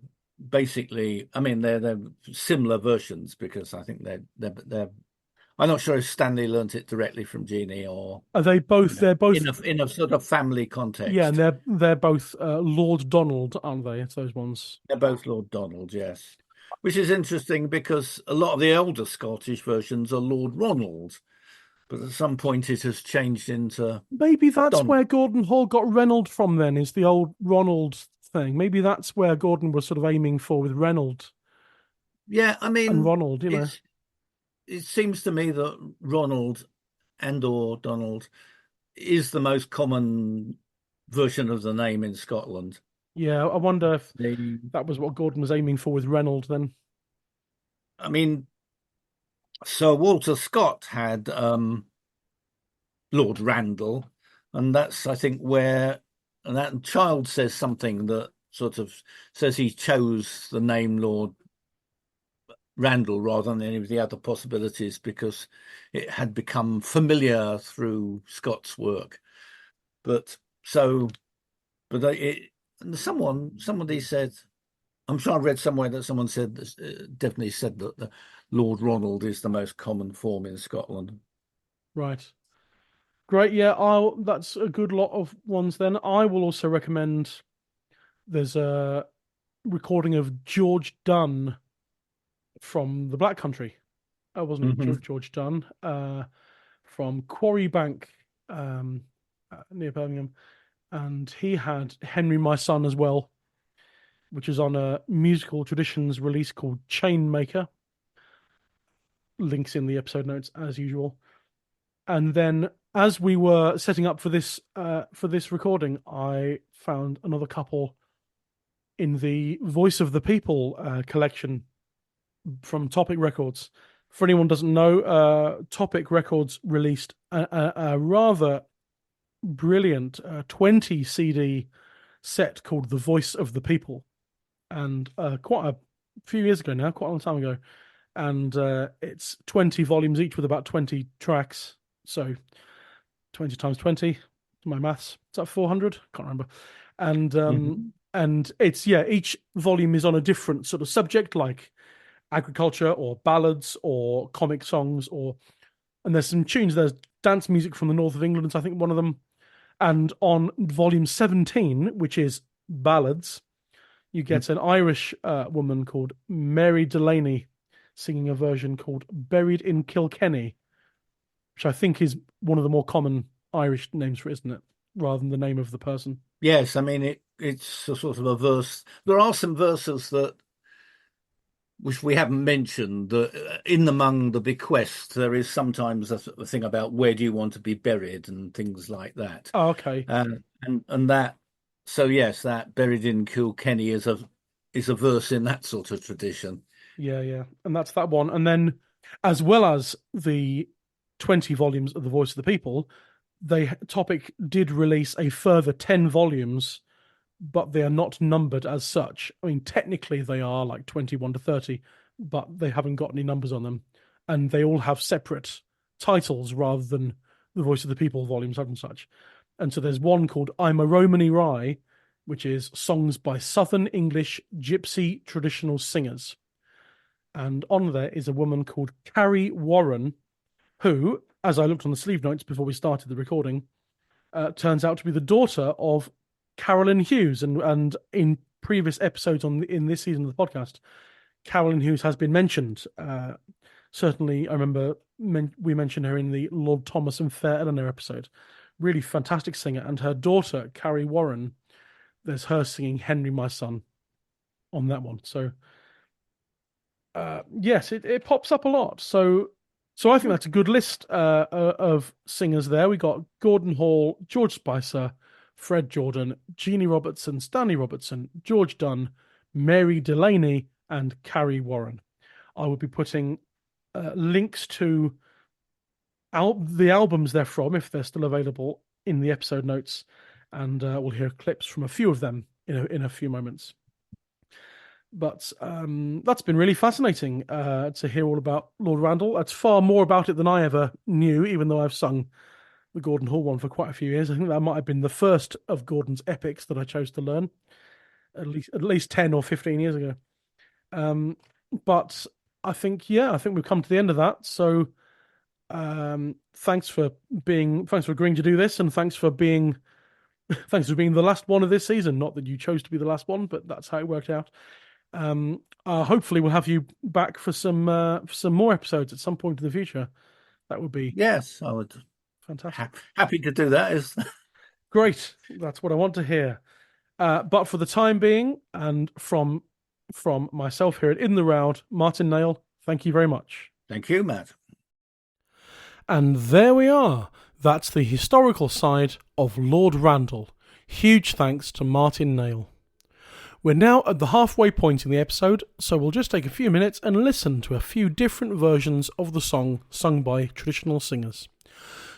basically. I mean, they're similar versions because I think they're. I'm not sure if Stanley learnt it directly from Jeannie or Are they both? They're both. in a sort of family Yeah, and context. they're both Lord Donald, aren't they? It's those ones. They're both Lord Donald, yes. Which is interesting because a lot of the older Scottish versions are Lord Ronald, but at some point it has changed into Maybe that's Donald. where Gordon Hall got Reynold from then, is the old Ronald thing. Maybe that's where Gordon was sort of aiming for with Reynold Yeah, I and mean, Ronald, it seems to me that Ronald and or Donald is the most common version of the name in Scotland. Yeah, I wonder if The, that was what Gordon was aiming for with Reynold then. I mean, Sir Walter Scott had Lord Randall, and that's I think where and that child says something that sort of says he chose the name Lord Randall rather than any of the other possibilities because it had become familiar through Scott's work. But so, but somebody said, I'm sure I read somewhere that someone said definitely said that the Lord Ronald is the most common form in Scotland. Right. Great. Yeah, that's a good lot of ones then. I will also recommend there's a recording of George Dunn from the Black Country. Oh, wasn't it? Hmm. George Dunn from Quarry Bank near Birmingham. And he had Henry, my son, as well, which is on a musical traditions release called Chainmaker. Links in the episode notes as usual. And then as we were setting up for this recording, I found another couple in the Voice of the People collection from Topic Records. For anyone who doesn't know, Topic Records released a rather brilliant 20 CD set called The Voice of the People, and quite a few years ago now, quite a long time ago. And it's 20 volumes each with about 20 tracks. So 20 times 20, my maths, is that 400? Can't remember. And Hmm. and it's each volume is on a different sort of subject, like agriculture or ballads or comic songs, and there's some tunes. There's dance music from the north of England, I think one of them. And on volume 17, which is ballads, you get an Irish woman called Mary Delaney singing a version called Buried in Kilkenny, which I think is one of the more common Irish names for it, isn't it? Rather than the name of the person. Yes, I mean it's a sort of a verse. There are some verses that which we haven't mentioned. That in among the bequests, there is sometimes a thing about where do you want to be buried and things like that. Oh, okay. And that. So yes, that buried in Kilkenny is a verse in that sort of tradition. Yeah. And that's that one. And then, as well as the 20 volumes of The Voice of the People, Topic did release a further 10 volumes, but they are not numbered as such. I mean, technically they are like 21 to 30, but they haven't got any numbers on them. And they all have separate titles rather than the Voice of the People volumes and such. And so there's one called I'm a Romany Rye, which is songs by Southern English gypsy traditional singers. And on there is a woman called Carrie Warren, who, as I looked on the sleeve notes before we started the recording, turns out to be the daughter of Carolyn Hughes. And in previous episodes in this season of the podcast, Carolyn Hughes has been mentioned. Certainly, I remember we mentioned her in the Lord Thomas and Fair Eleanor episode. Really fantastic singer. And her daughter, Carrie Warren, there's her singing Henry, My Son on that one. So, yes, it pops up a lot. So I think that's a good list of singers there. We got Gordon Hall, George Spicer, Fred Jordan, Jeannie Robertson, Stanley Robertson, George Dunn, Mary Delaney, and Carrie Warren. I will be putting links to the albums they're from, if they're still available, in the episode notes, and we'll hear clips from a few of them in a few moments. But that's been really fascinating to hear all about Lord Randall. It's far more about it than I ever knew, even though I've sung the Gordon Hall one for quite a few years. I think that might have been the first of Gordon's epics that I chose to learn, at least 10 or 15 years ago. But I think we've come to the end of that. So thanks for agreeing to do this, and thanks for being the last one of this season. Not that you chose to be the last one, but that's how it worked out. Hopefully we'll have you back for some more episodes at some point in the future. That would be Yes, I would. Fantastic. Happy to do that. Is great. That's what I want to hear. But for the time being, and from myself here at In the Roud, Martin Nail, thank you very much. Thank you, Matt. And there we are. That's the historical side of Lord Randall. Huge thanks to Martin Nail. We're now at the halfway point in the episode, so we'll just take a few minutes and listen to a few different versions of the song sung by traditional singers.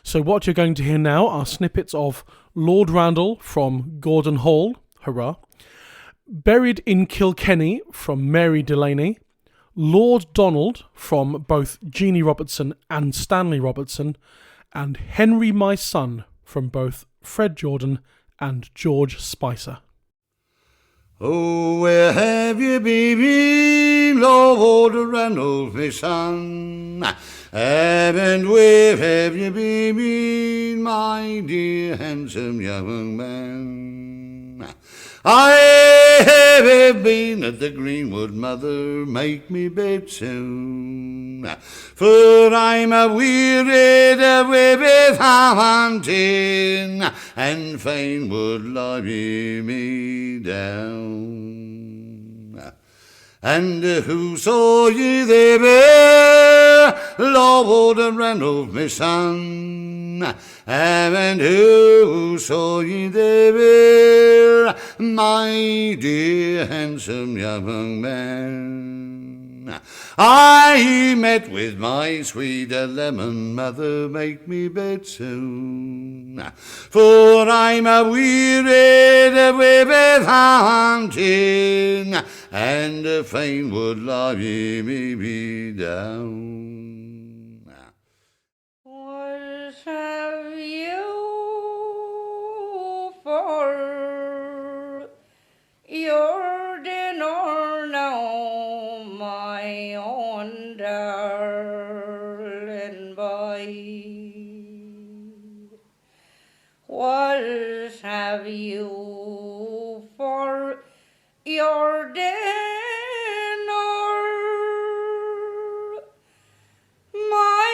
So what you're going to hear now are snippets of Lord Randall from Gordon Hall, hurrah, Buried in Kilkenny from Mary Delaney, Lord Donald from both Jeannie Robertson and Stanley Robertson, and Henry My Son from both Fred Jordan and George Spicer. Oh, where have you been, Lord Randall, my son? And where have you been, my dear handsome young man? I have been at the greenwood, mother, make me bed soon, for I'm a wearied away with hunting, and fain would lie me down. And who saw ye there, Lord Randall, my son? And who saw ye there, my dear handsome young man? I met with my sweet lemon, mother, make me bed soon, for I'm a wearied away with hunting, and fain would lie me down. What have you for your dinner now, my own darling boy? What dinner, my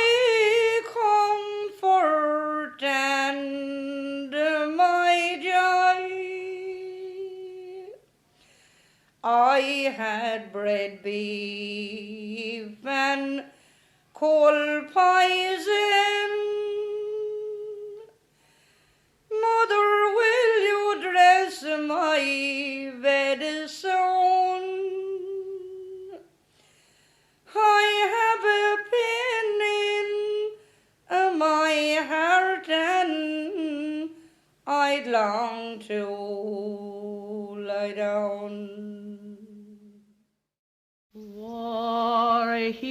comfort and my joy. I had bread, beef, and cold pies in. Mother, will you dress my bed soon? I have a pain in my heart, and I long to lie down. War he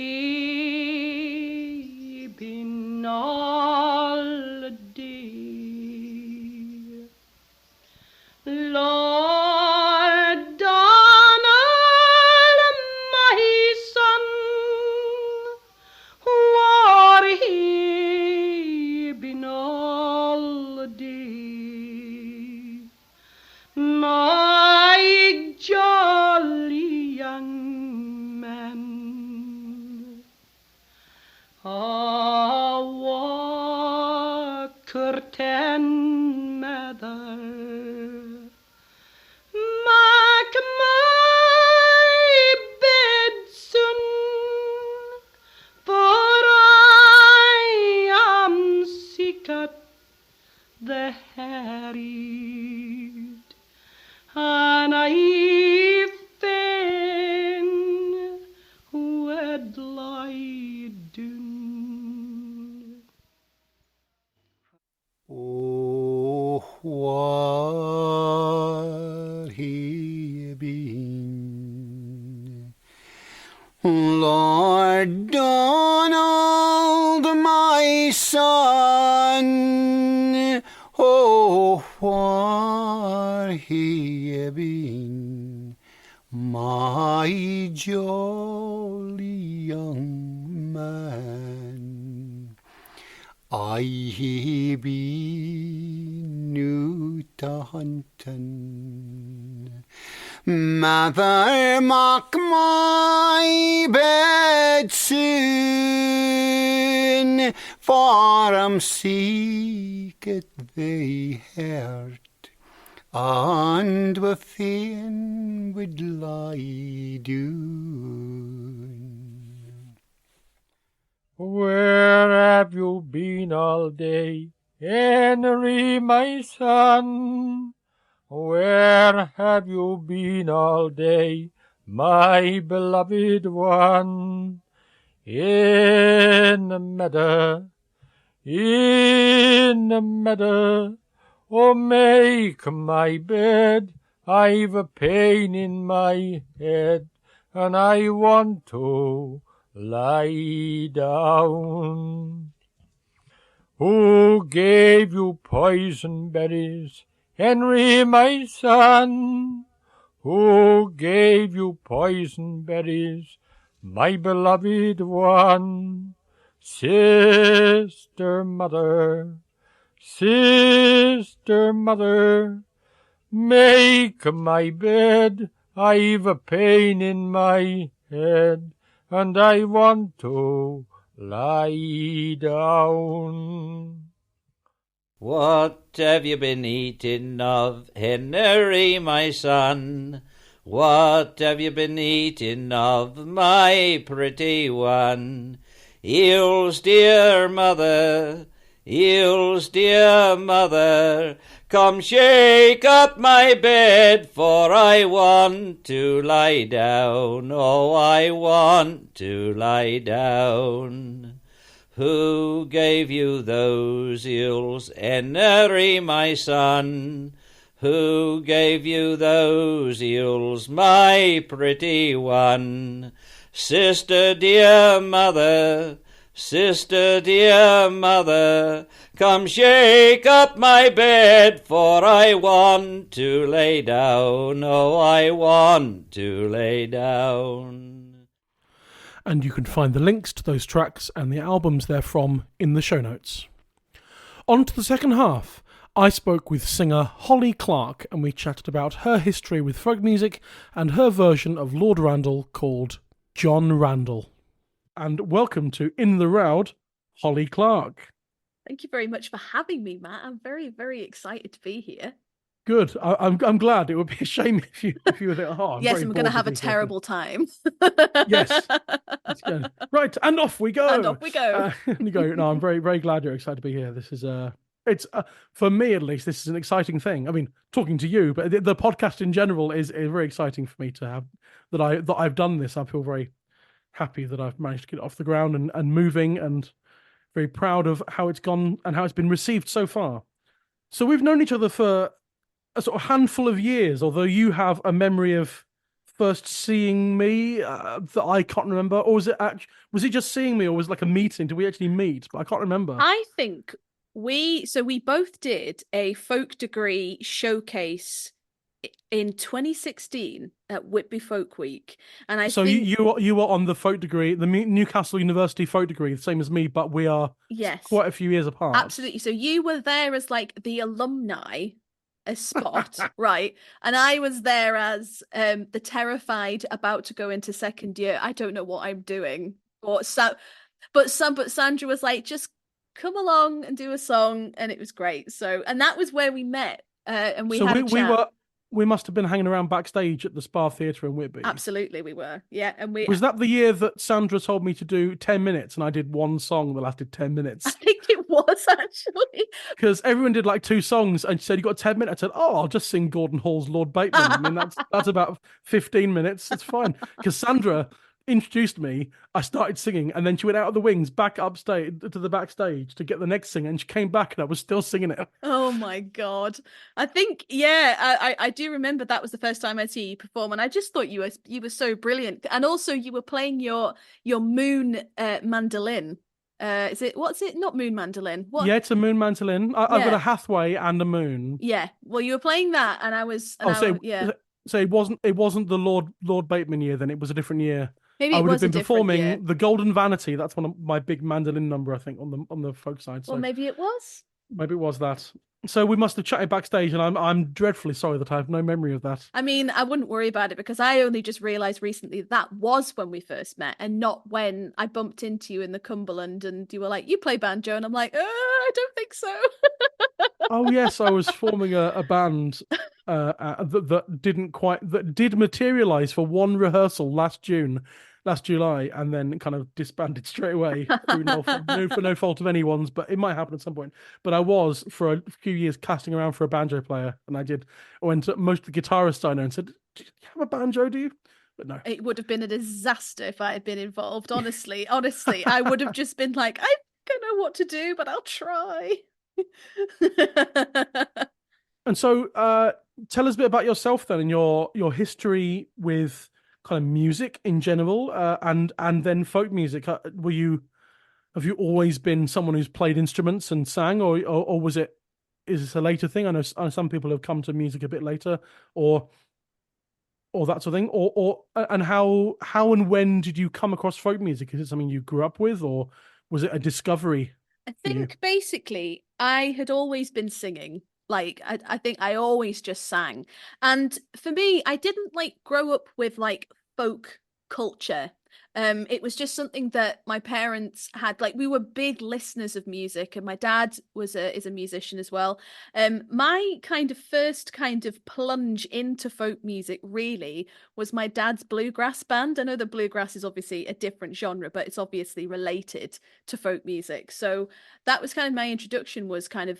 been all day, Lord Donald, my son, war he been all day, my jolly young man. Curtain mother, make my bed soon, for I am sick at the harried, and I fain would lie down. Oh, what he been, Lord Donald, my son. Oh, what he been, my jolly young man. I be new to hunting, mother mock my bed soon, for I'm sick at the heart, and we fain would lie down. Where have you been all day, Henry, my son? Where have you been all day, my beloved one? In the meadow, oh, make my bed. I've a pain in my head, and I want to lie down. Who gave you poison berries, Henry, my son? Who gave you poison berries, my beloved one? Sister mother, make my bed. I've a pain in my head, and I want to lie down. What have you been eating of, Henry, my son? What have you been eating of, my pretty one? Eels, dear mother, come shake up my bed, for I want to lie down, oh, I want to lie down. Who gave you those eels, Henry, my son? Who gave you those eels, my pretty one? Sister dear mother, come shake up my bed, for I want to lay down, oh, I want to lay down. And you can find the links to those tracks and the albums they're from in the show notes. On to the second half. I spoke with singer Holly Clarke and we chatted about her history with folk music and her version of Lord Randall called John Randall. And welcome to In the Roud, Holly Clarke. Thank you very much for having me, Matt. I'm very, very excited to be here. Good. I'm glad. It would be a shame if you were there. Oh, yes, I'm going to have a terrible time. Yes. It's good. Right, and off we go. And off we go. And you go. No, I'm very, very glad you're excited to be here. This is it's for me at least. This is an exciting thing. I mean, talking to you, but the podcast in general is very exciting for me to have that I've done this. I feel very happy that I've managed to get it off the ground and moving, and very proud of how it's gone and how it's been received so far. So we've known each other for a sort of handful of years, although you have a memory of first seeing me that I can't remember, or was it just seeing me, or was it like a meeting? Did we actually meet? But I can't remember. I think we both did a folk degree showcase in 2016 at Whitby Folk Week, and I think you were on the folk degree, the Newcastle University folk degree, the same as me, but we are quite a few years apart. Absolutely. So you were there as like the alumni. A spot, right? And I was there as the terrified about to go into second year. I don't know what I'm doing. But Sandra was like, just come along and do a song, and it was great. So, and that was where we met, and we had a chat. We must have been hanging around backstage at the Spa Theatre in Whitby. Absolutely, we were. Yeah, and was that the year that Sandra told me to do 10 minutes, and I did one song that lasted 10 minutes. I think it was actually because everyone did like 2 songs, and she said, "You got 10 minutes." I said, "Oh, I'll just sing Gordon Hall's Lord Bateman." I mean, that's about 15 minutes. It's fine because Sandra introduced me, I started singing, and then she went out of the wings back upstage to the backstage to get the next singer, and she came back and I was still singing it. Oh my god. I think I do remember that was the first time I see you perform, and I just thought you were so brilliant. And also you were playing your moon mandolin. What's it? Not moon mandolin. What? Yeah, it's a moon mandolin. I've got a Hathaway and a moon. Yeah. Well, you were playing that, and I was. So it wasn't the Lord Bateman year. Then it was a different year. Maybe I would have been performing year. The Golden Vanity. That's one of my big mandolin number, I think, on the folk side. So well, maybe it was. Maybe it was that. So we must have chatted backstage, and I'm dreadfully sorry that I have no memory of that. I mean, I wouldn't worry about it because I only just realised recently that was when we first met, and not when I bumped into you in the Cumberland, and you were like, "You play banjo," and I'm like, "I don't think so." Oh yes, I was forming a band that did materialise for one rehearsal last July, and then kind of disbanded straight away through for no fault of anyone's, but it might happen at some point. But I was for a few years casting around for a banjo player, and I went to most of the guitarists I know and said, "Do you have a banjo, do you?" But no. It would have been a disaster if I had been involved, honestly. I would have just been like, I don't know what to do, but I'll try. And so tell us a bit about yourself then, and your history with kind of music in general, and then folk music. Have you always been someone who's played instruments and sang, or is this a later thing? I know some people have come to music a bit later, or that sort of thing, and how and when did you come across folk music? Is it something you grew up with, or was it a discovery? I think basically I had always been singing. Like, I think I always just sang. And for me, I didn't like grow up with like folk culture. It was just something that my parents had. Like, we were big listeners of music, and my dad is a musician as well. My kind of first kind of plunge into folk music really was my dad's bluegrass band. I know that bluegrass is obviously a different genre, but it's obviously related to folk music. So that was kind of my introduction, was kind of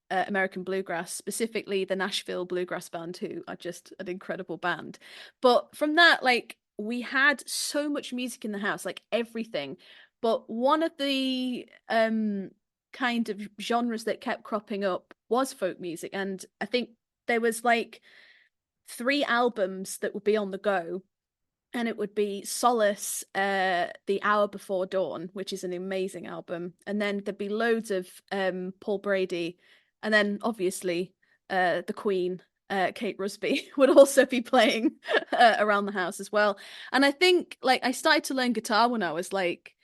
American bluegrass, specifically the Nashville Bluegrass Band, who are just an incredible band. But from that, like, we had so much music in the house, like everything. But one of the kind of genres that kept cropping up was folk music. And I think there was like 3 albums that would be on the go. And it would be Solace, The Hour Before Dawn, which is an amazing album. And then there'd be loads of Paul Brady. And then obviously the Queen, Kate Rusby, would also be playing around the house as well. And I think like I started to learn guitar when I was like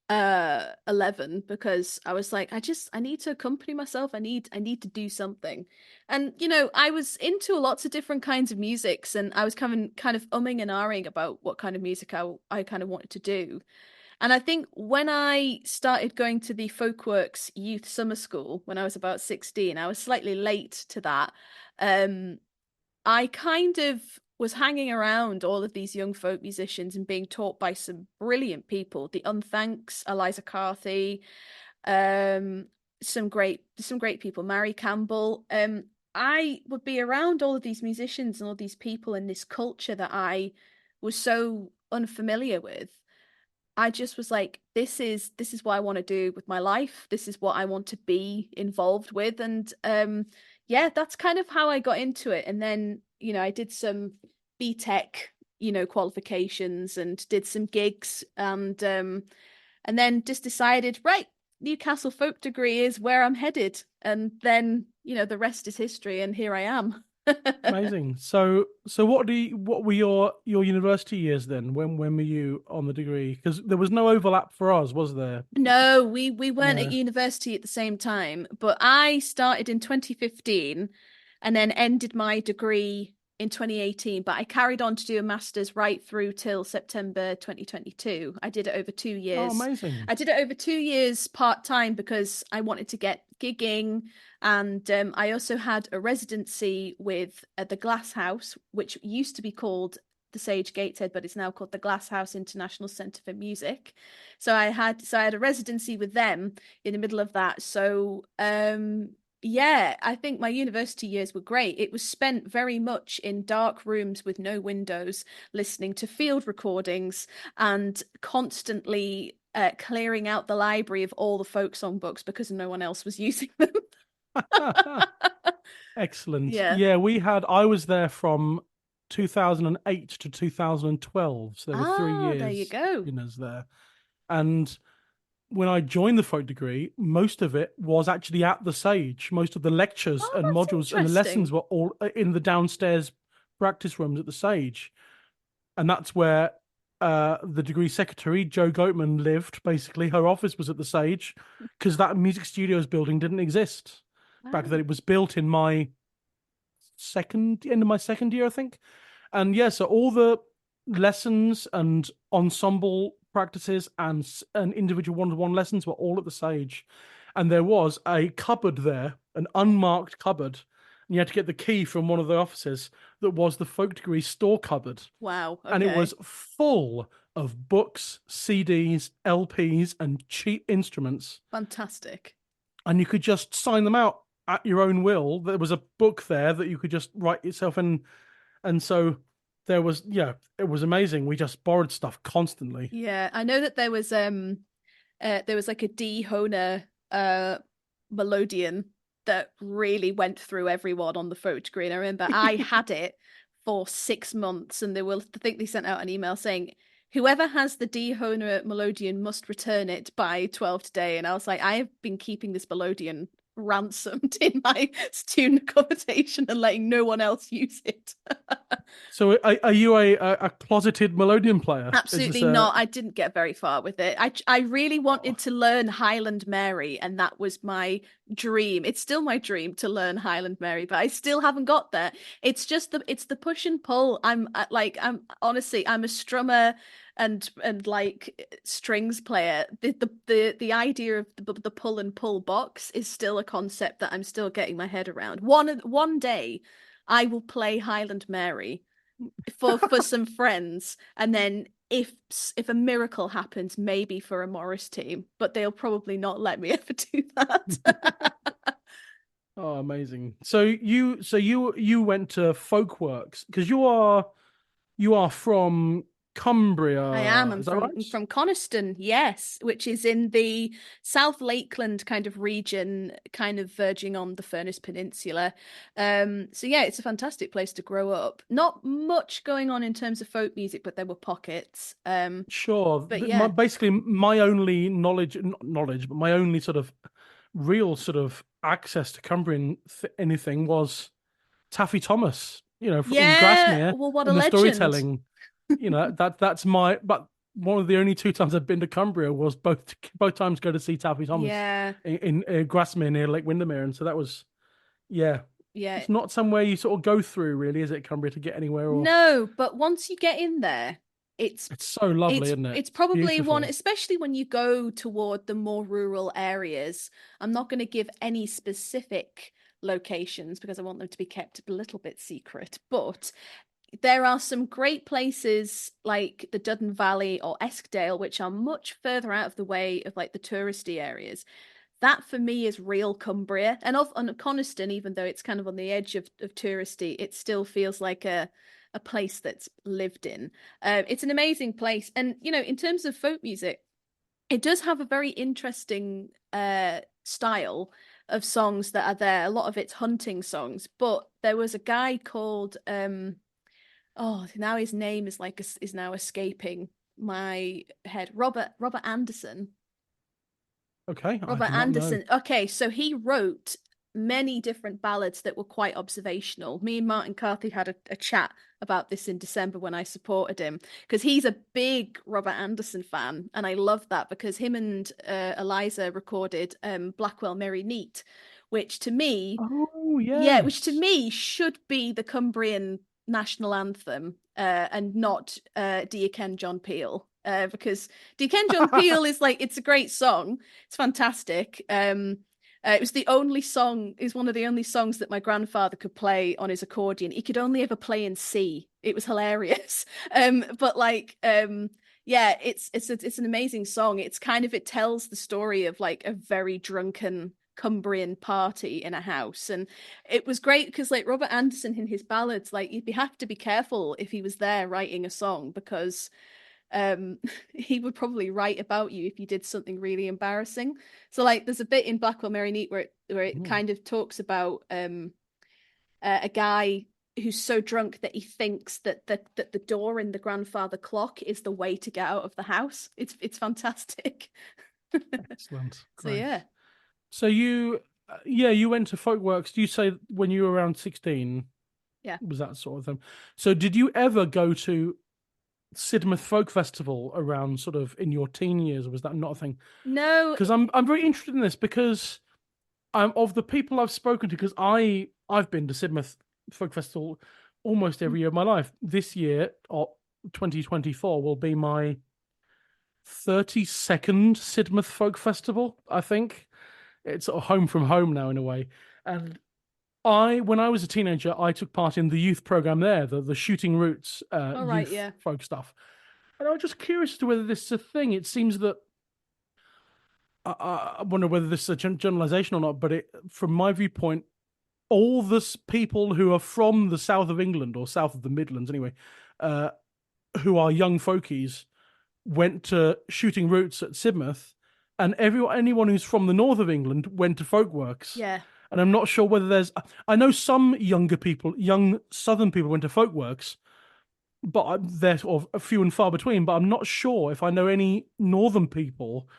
11, because I was like, I need to accompany myself. I need to do something. And I was into lots of different kinds of musics, and I was kind of umming and ahhing about what kind of music I kind of wanted to do. And I think when I started going to the Folkworks Youth Summer School when I was about 16, I was slightly late to that. Um, I kind of was hanging around all of these young folk musicians and being taught by some brilliant people, the Unthanks, Eliza Carthy, um, some great people, Mary Campbell. I would be around all of these musicians and all these people in this culture that I was so unfamiliar with. I just was like, this is what I want to do with my life. This is what I want to be involved with. And yeah, that's kind of how I got into it. And then, I did some BTEC, qualifications, and did some gigs, and then just decided, right, Newcastle folk degree is where I'm headed. And then, the rest is history, and here I am. Amazing. So what were your university years then? When were you on the degree? Because there was no overlap for us, was there? No, we weren't No. at university at the same time, but I started in 2015 and then ended my degree in 2018, but I carried on to do a master's right through till September 2022. I did it over 2 years. Oh, amazing. I did it over 2 years part-time because I wanted to get gigging, and I also had a residency with the Glass House, which used to be called the Sage Gateshead, but it's now called the Glass House International Centre for Music. So I had a residency with them in the middle of that. So yeah, I think my university years were great. It was spent very much in dark rooms with no windows, listening to field recordings and constantly clearing out the library of all the folk song books because no one else was using them. Excellent. Yeah. I was there from 2008 to 2012. So there were 3 years. There you go. There. And when I joined the folk degree, most of it was actually at the Sage. Most of the lectures and modules and the lessons were all in the downstairs practice rooms at the Sage. And that's where the degree secretary, Jo Goatman, lived. Basically, her office was at the Sage because that music studios building didn't exist back then. It was built in my end of my second year, I think. And yeah, so all the lessons and ensemble practices and individual one-to-one lessons were all at the Sage. And there was a cupboard there, an unmarked cupboard, and you had to get the key from one of the offices that was the folk degree store cupboard. Wow. Okay. And it was full of books, CDs, LPs, and cheap instruments. Fantastic. And you could just sign them out at your own will. There was a book there that you could just write yourself in. And so there was, it was amazing. We just borrowed stuff constantly. Yeah, I know that there was like a D Honer melodeon that really went through everyone on the folk degree. And I remember I had it for 6 months, and I think they sent out an email saying, whoever has the D Honer melodeon must return it by 12 today. And I was like, I have been keeping this melodeon ransomed in my student accommodation and letting no one else use it. So are you a closeted melodeon player? Absolutely not. I didn't get very far with it. I really wanted to learn Highland Mary, and that was my dream. It's still my dream to learn Highland Mary, but I still haven't got there. It's just the push and pull. I'm honestly, I'm a strummer and like strings player. The idea of the pull and pull box is still a concept that I'm still getting my head around. One day I will play Highland Mary for some friends, and then if a miracle happens, maybe for a Morris team, but they'll probably not let me ever do that. Oh, amazing. So you went to Folkworks because you are from Cumbria. I am. I'm right? from Coniston, yes, which is in the South Lakeland kind of region, kind of verging on the Furness Peninsula. So yeah, it's a fantastic place to grow up. Not much going on in terms of folk music, but there were pockets. Sure. But yeah. Basically, my only knowledge, but my only sort of real sort of access to Cumbrian anything was Taffy Thomas. From Grasmere. Well, what and a the legend. Storytelling. That's my. But one of the only 2 times I've been to Cumbria was both times go to see Taffy Thomas Yeah. in Grasmere near Lake Windermere, and so that was Yeah. It's not somewhere you sort of go through, really, is it, Cumbria, to get anywhere? Or No, but once you get in there, it's so lovely, isn't it? It's probably beautiful. one, especially when you go toward the more rural areas. I'm not going to give any specific locations because I want them to be kept a little bit secret, but there are some great places like the Duddon Valley or Eskdale, which are much further out of the way of like the touristy areas. That for me is real Cumbria. And on Coniston, even though it's kind of on the edge of touristy, it still feels like a place that's lived in. It's an amazing place. And, you know, in terms of folk music, it does have a very interesting style of songs that are there. A lot of it's hunting songs. But there was a guy called, now his name is is now escaping my head. Robert Anderson. Okay, Robert Anderson. Okay, so he wrote many different ballads that were quite observational. Me and Martin Carthy had a chat about this in December when I supported him, because he's a big Robert Anderson fan, and I love that because him and Eliza recorded Blackwell Merry Neat, which to me, which to me should be the Cumbrian national anthem, and not Do You Ken John Peel? Because Do You Ken John Peel is it's a great song. It's fantastic. It was the only song, is one of the only songs that my grandfather could play on his accordion. He could only ever play in C. It was hilarious. It's an amazing song. It's it tells the story of like a very drunken Cumbrian party in a house, and it was great because like Robert Anderson in his ballads, like you'd have to be careful if he was there writing a song, because he would probably write about you if you did something really embarrassing. So like there's a bit in Blackwell Merry Neat where it kind of talks about a guy who's so drunk that he thinks that the door in the grandfather clock is the way to get out of the house. It's fantastic. Excellent. Great. So you went to Folkworks. Do you say when you were around 16? Yeah. Was that sort of thing? So did you ever go to Sidmouth Folk Festival around sort of in your teen years, or was that not a thing? No. Because I'm very interested in this, because I'm of the people I've spoken to, because I've been to Sidmouth Folk Festival almost every year of my life. This year, or 2024, will be my 32nd Sidmouth Folk Festival, I think. It's sort of home from home now in a way. And when I was a teenager, I took part in the youth program there, the Shooting Roots folk stuff. And I was just curious as to whether this is a thing. It seems that I wonder whether this is a generalization or not, but from my viewpoint, all the people who are from the south of England, or south of the Midlands anyway, who are young folkies, went to Shooting Roots at Sidmouth, and anyone who's from the north of England went to Folkworks. Yeah. And I'm not sure whether I know some young southern people went to Folkworks, but they're sort of few and far between. But I'm not sure if I know any northern people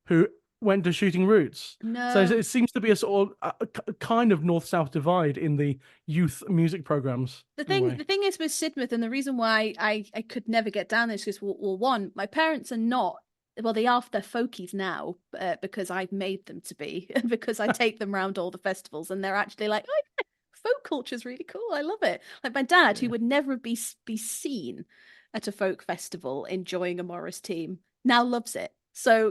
who went to Shooting Roots. No. So it seems to be a sort of a kind of north-south divide in the youth music programs. The thing is with Sidmouth, and the reason why I could never get down there is because, well, one, my parents are not. Well, they're folkies now, because I've made them to be, because I take them around all the festivals, and they're actually like, oh, yeah, folk culture's really cool. I love it. Like my dad, who would never be seen at a folk festival enjoying a Morris team, now loves it. So,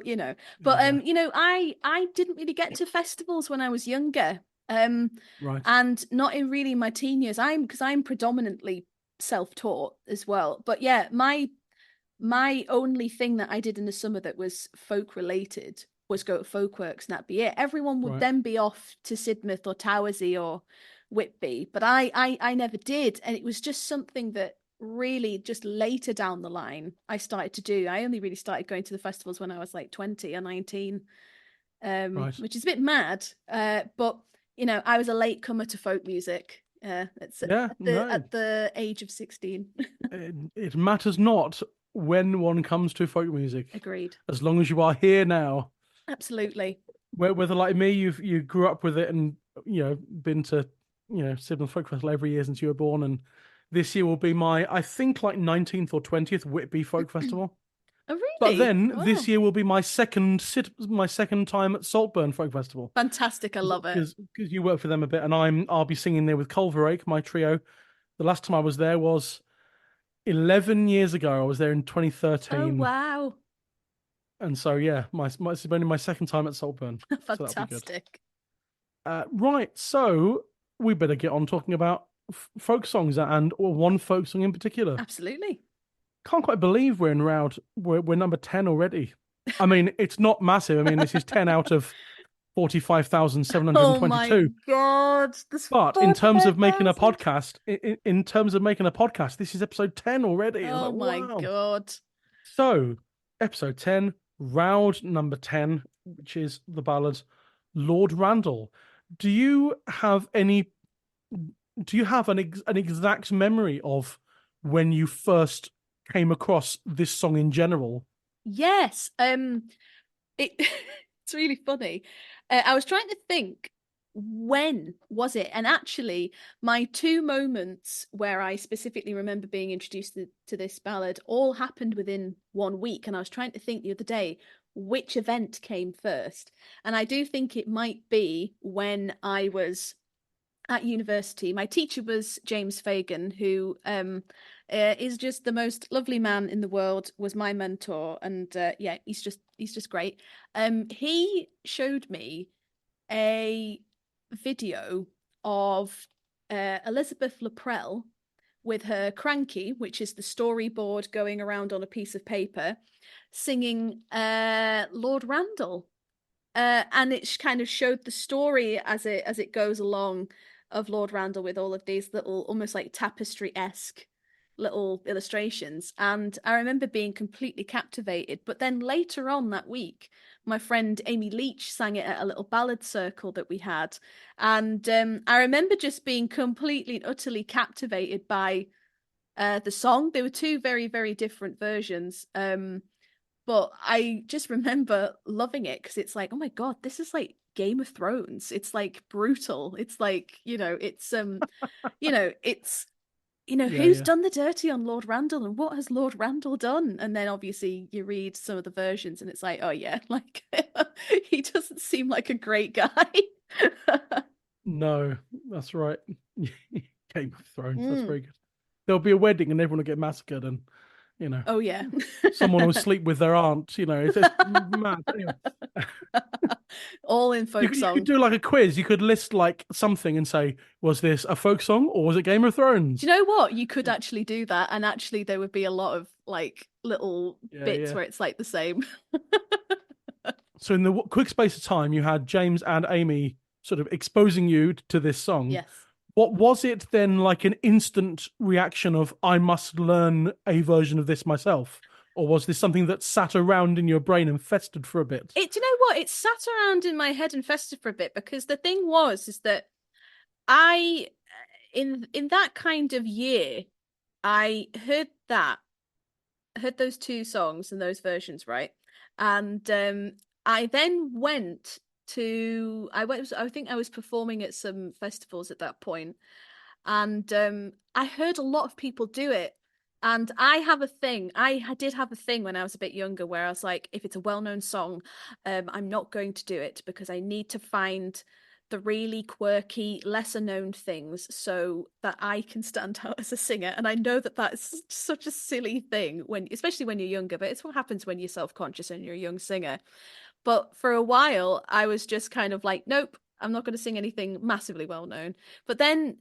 but I didn't really get to festivals when I was younger, right, and not in really my teen years. Because I'm predominantly self-taught as well. But yeah, my only thing that I did in the summer that was folk related was go to Folkworks, and that'd be it. Everyone would then be off to Sidmouth or Towersey or Whitby, but I never did, and it was just something that really just later down the line I started to do. I only really started going to the festivals when I was like 20 or 19, which is a bit mad, but I was a late comer to folk music. At the age of 16. It matters not when one comes to folk music. Agreed. As long as you are here now. Absolutely. Whether like me, you grew up with it and been to Sidmouth Folk Festival every year since you were born, and this year will be my, I think, like 19th or 20th Whitby Folk Festival. But then Wow. this year will be my second time at Saltburn Folk Festival. Fantastic. I love it. Because you work for them a bit, and I'll be singing there with Culverake, my trio. The last time I was there was 11 years ago. I was there in 2013. Oh, wow. And so, yeah, it's only my second time at Saltburn. Fantastic. So right, so we better get on talking about folk songs or one folk song in particular. Absolutely. Can't quite believe we're in Roud. We're number 10 already. I mean, it's not massive. I mean, this is 10 out of 45,722. Oh my God. But in terms of making a podcast, this is episode 10 already. Oh my God. So, episode 10, Roud number 10, which is the ballad Lord Randall. Do you have an exact memory of when you first came across this song in general? Yes. It's really funny. I was trying to think, when was it? And actually, my two moments where I specifically remember being introduced to this ballad all happened within 1 week. And I was trying to think the other day which event came first. And I do think it might be when I was at university. My teacher was James Fagan, who is just the most lovely man in the world, was my mentor. And yeah, he's just great. He showed me a video of Elizabeth Laprelle with her cranky, which is the storyboard going around on a piece of paper, singing Lord Randall. And it kind of showed the story as it goes along of Lord Randall with all of these little, almost like tapestry-esque little illustrations. And I remember being completely captivated. But then later on that week, my friend Amy Leach sang it at a little ballad circle that we had. And I remember just being completely and utterly captivated by the song. There were two very, very different versions. But I just remember loving it because it's like, oh my God, this is like Game of Thrones. It's like brutal. It's like, it's who's done the dirty on Lord Randall and what has Lord Randall done? And then obviously you read some of the versions and it's like, oh yeah, like he doesn't seem like a great guy. No, that's right. Game of Thrones. That's very good. There'll be a wedding and everyone will get massacred and oh yeah, someone will sleep with their aunt. It's just mad. Anyway. All in folk song. You could do like a quiz. You could list like something and say, was this a folk song or was it Game of Thrones? Do you know what? You could actually do that, and actually there would be a lot of like little bits where it's like the same. So in the quick space of time, you had James and Amy sort of exposing you to this song. Yes. What was it then, like an instant reaction of, I must learn a version of this myself? Or was this something that sat around in your brain and festered for a bit? Do you know what? It sat around in my head and festered for a bit, because the thing is that I, in that kind of year, I heard those two songs and those versions, right? And I then went to, I think I was performing at some festivals at that point, and I heard a lot of people do it. And I did have a thing when I was a bit younger where I was like, if it's a well-known song, I'm not going to do it because I need to find the really quirky, lesser-known things so that I can stand out as a singer. And I know that that's such a silly thing, especially when you're younger, but it's what happens when you're self-conscious and you're a young singer. But for a while, I was just kind of like, nope, I'm not going to sing anything massively well-known. But then,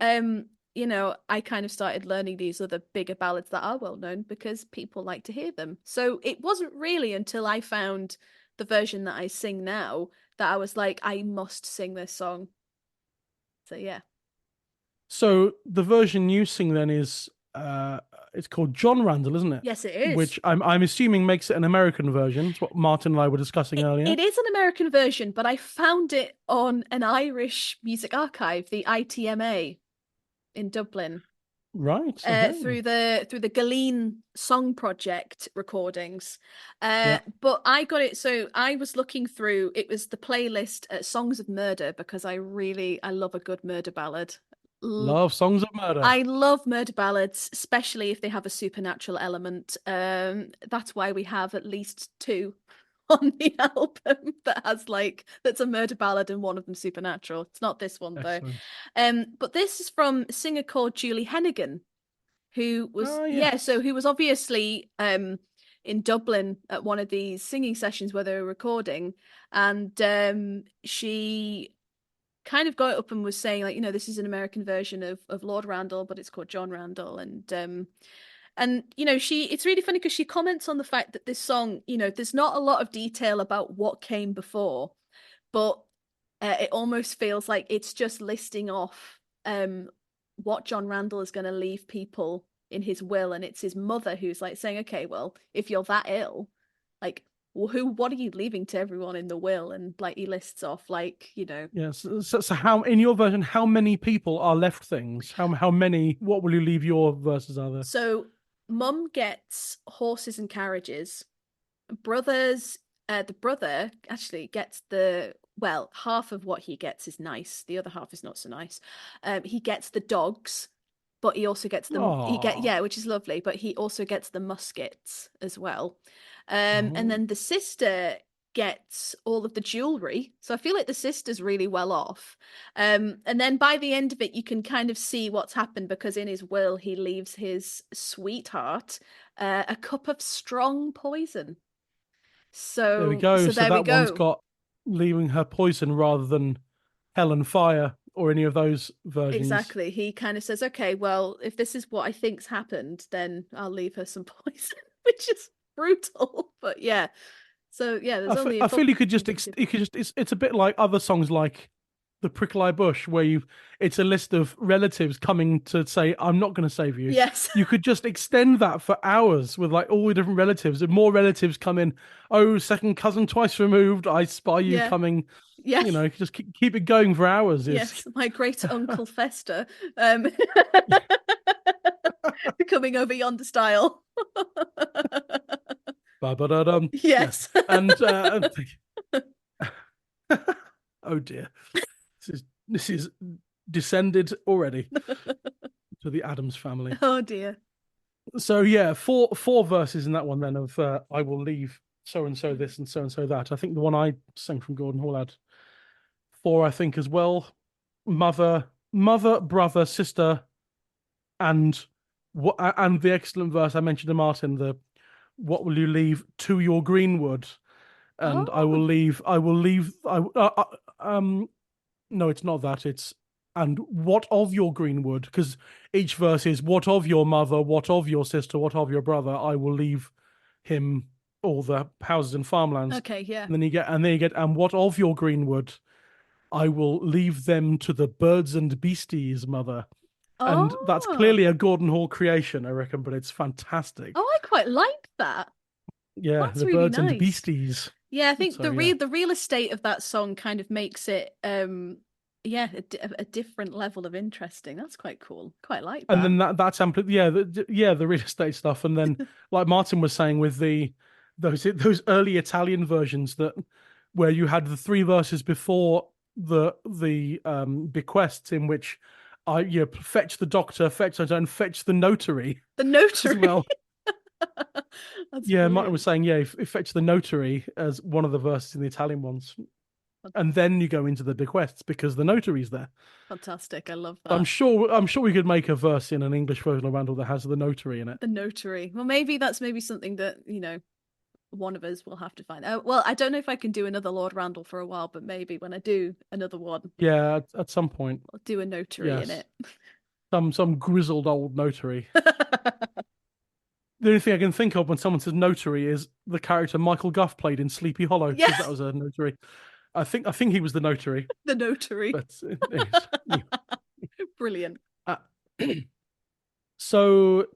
I kind of started learning these other bigger ballads that are well-known because people like to hear them. So it wasn't really until I found the version that I sing now that I was like, I must sing this song. So, yeah. So the version you sing then is... it's called John Randall, isn't it? Yes, it is. Which I'm assuming makes it an American version. It's what Martin and I were discussing earlier. It is an American version, but I found it on an Irish music archive, the ITMA in Dublin. Right. Through the Galeen Song Project recordings. But I got it, so I was looking through, it was the playlist Songs of Murder, because I love a good murder ballad. Love songs of murder. I love murder ballads, especially if they have a supernatural element. That's why we have at least 2 on the album that's a murder ballad and one of them supernatural. It's not this one though. Excellent. But this is from a singer called Julie Hennigan, who was who was obviously in Dublin at one of these singing sessions where they were recording, and she kind of got up and was saying, like, this is an American version of Lord Randall, but it's called John Randall. And it's really funny because she comments on the fact that this song, there's not a lot of detail about what came before, but it almost feels like it's just listing off what John Randall is going to leave people in his will. And it's his mother who's like saying, okay, well, if you're that ill, like, what are you leaving to everyone in the will? And like he lists off, like, Yes. So how, in your version, how many people are left things? How many? What will you leave your verses are there? So Mum gets horses and carriages. The brother actually gets half of what he gets is nice. The other half is not so nice. He gets the dogs, but he also gets which is lovely. But he also gets the muskets as well. And then the sister gets all of the jewelry. So I feel like the sister's really well off. And then by the end of it, you can kind of see what's happened, because in his will, he leaves his sweetheart a cup of strong poison. So there we go. So there that we go. one's got leaving her poison rather than hell and fire or any of those versions. Exactly. He kind of says, okay, well, if this is what I think's happened, then I'll leave her some poison, which is brutal. But yeah. So yeah, there's I feel you could just it's a bit like other songs like The Prickly Eye Bush, where it's a list of relatives coming to say, I'm not going to save you. Yes. You could just extend that for hours with like all the different relatives, and more relatives come in. Oh, second cousin twice removed. I spy you coming. Yes. Just keep it going for hours. Yes, my great uncle Fester coming over yonder style. Yes. And oh dear, this is descended already to the Addams family. Oh dear. So yeah, four verses in that one then of I will leave so and so this and so that. I think the one I sang from Gordon Hall had 4, I think, as well. Mother, brother, sister, and the excellent verse I mentioned to Martin, the what will you leave to your greenwood? And I will leave. No, it's not that. It's and what of your greenwood? Because each verse is what of your mother, what of your sister, what of your brother. I will leave him all the houses and farmlands. Okay, yeah. And then you get and what of your greenwood? I will leave them to the birds and beasties, mother. And that's clearly a Gordon Hall creation, I reckon, but it's fantastic. Oh, I quite like that. Yeah, that's the really birds nice. and beasties. Yeah, I think the real estate of that song kind of makes it a different level of interesting. That's quite cool. Quite like that. And then that's the real estate stuff. And then, like Martin was saying, with those early Italian versions where you had the 3 verses before the bequests, in which fetch the doctor, fetch the notary. The notary as well. Yeah, Martin was saying, fetch the notary as one of the verses in the Italian ones. And then you go into the bequests because the notary's there. Fantastic. I love that. I'm sure we could make a verse in an English version of Randall that has the notary in it. The notary. Well, maybe that's something that, one of us will have to find out. Well, I don't know if I can do another Lord Randall for a while, but maybe when I do another one. Yeah, at some point. I'll do a notary in it. Some grizzled old notary. The only thing I can think of when someone says notary is the character Michael Gough played in Sleepy Hollow. Yes. That was a notary. I think he was the notary. The notary. But, Brilliant. So,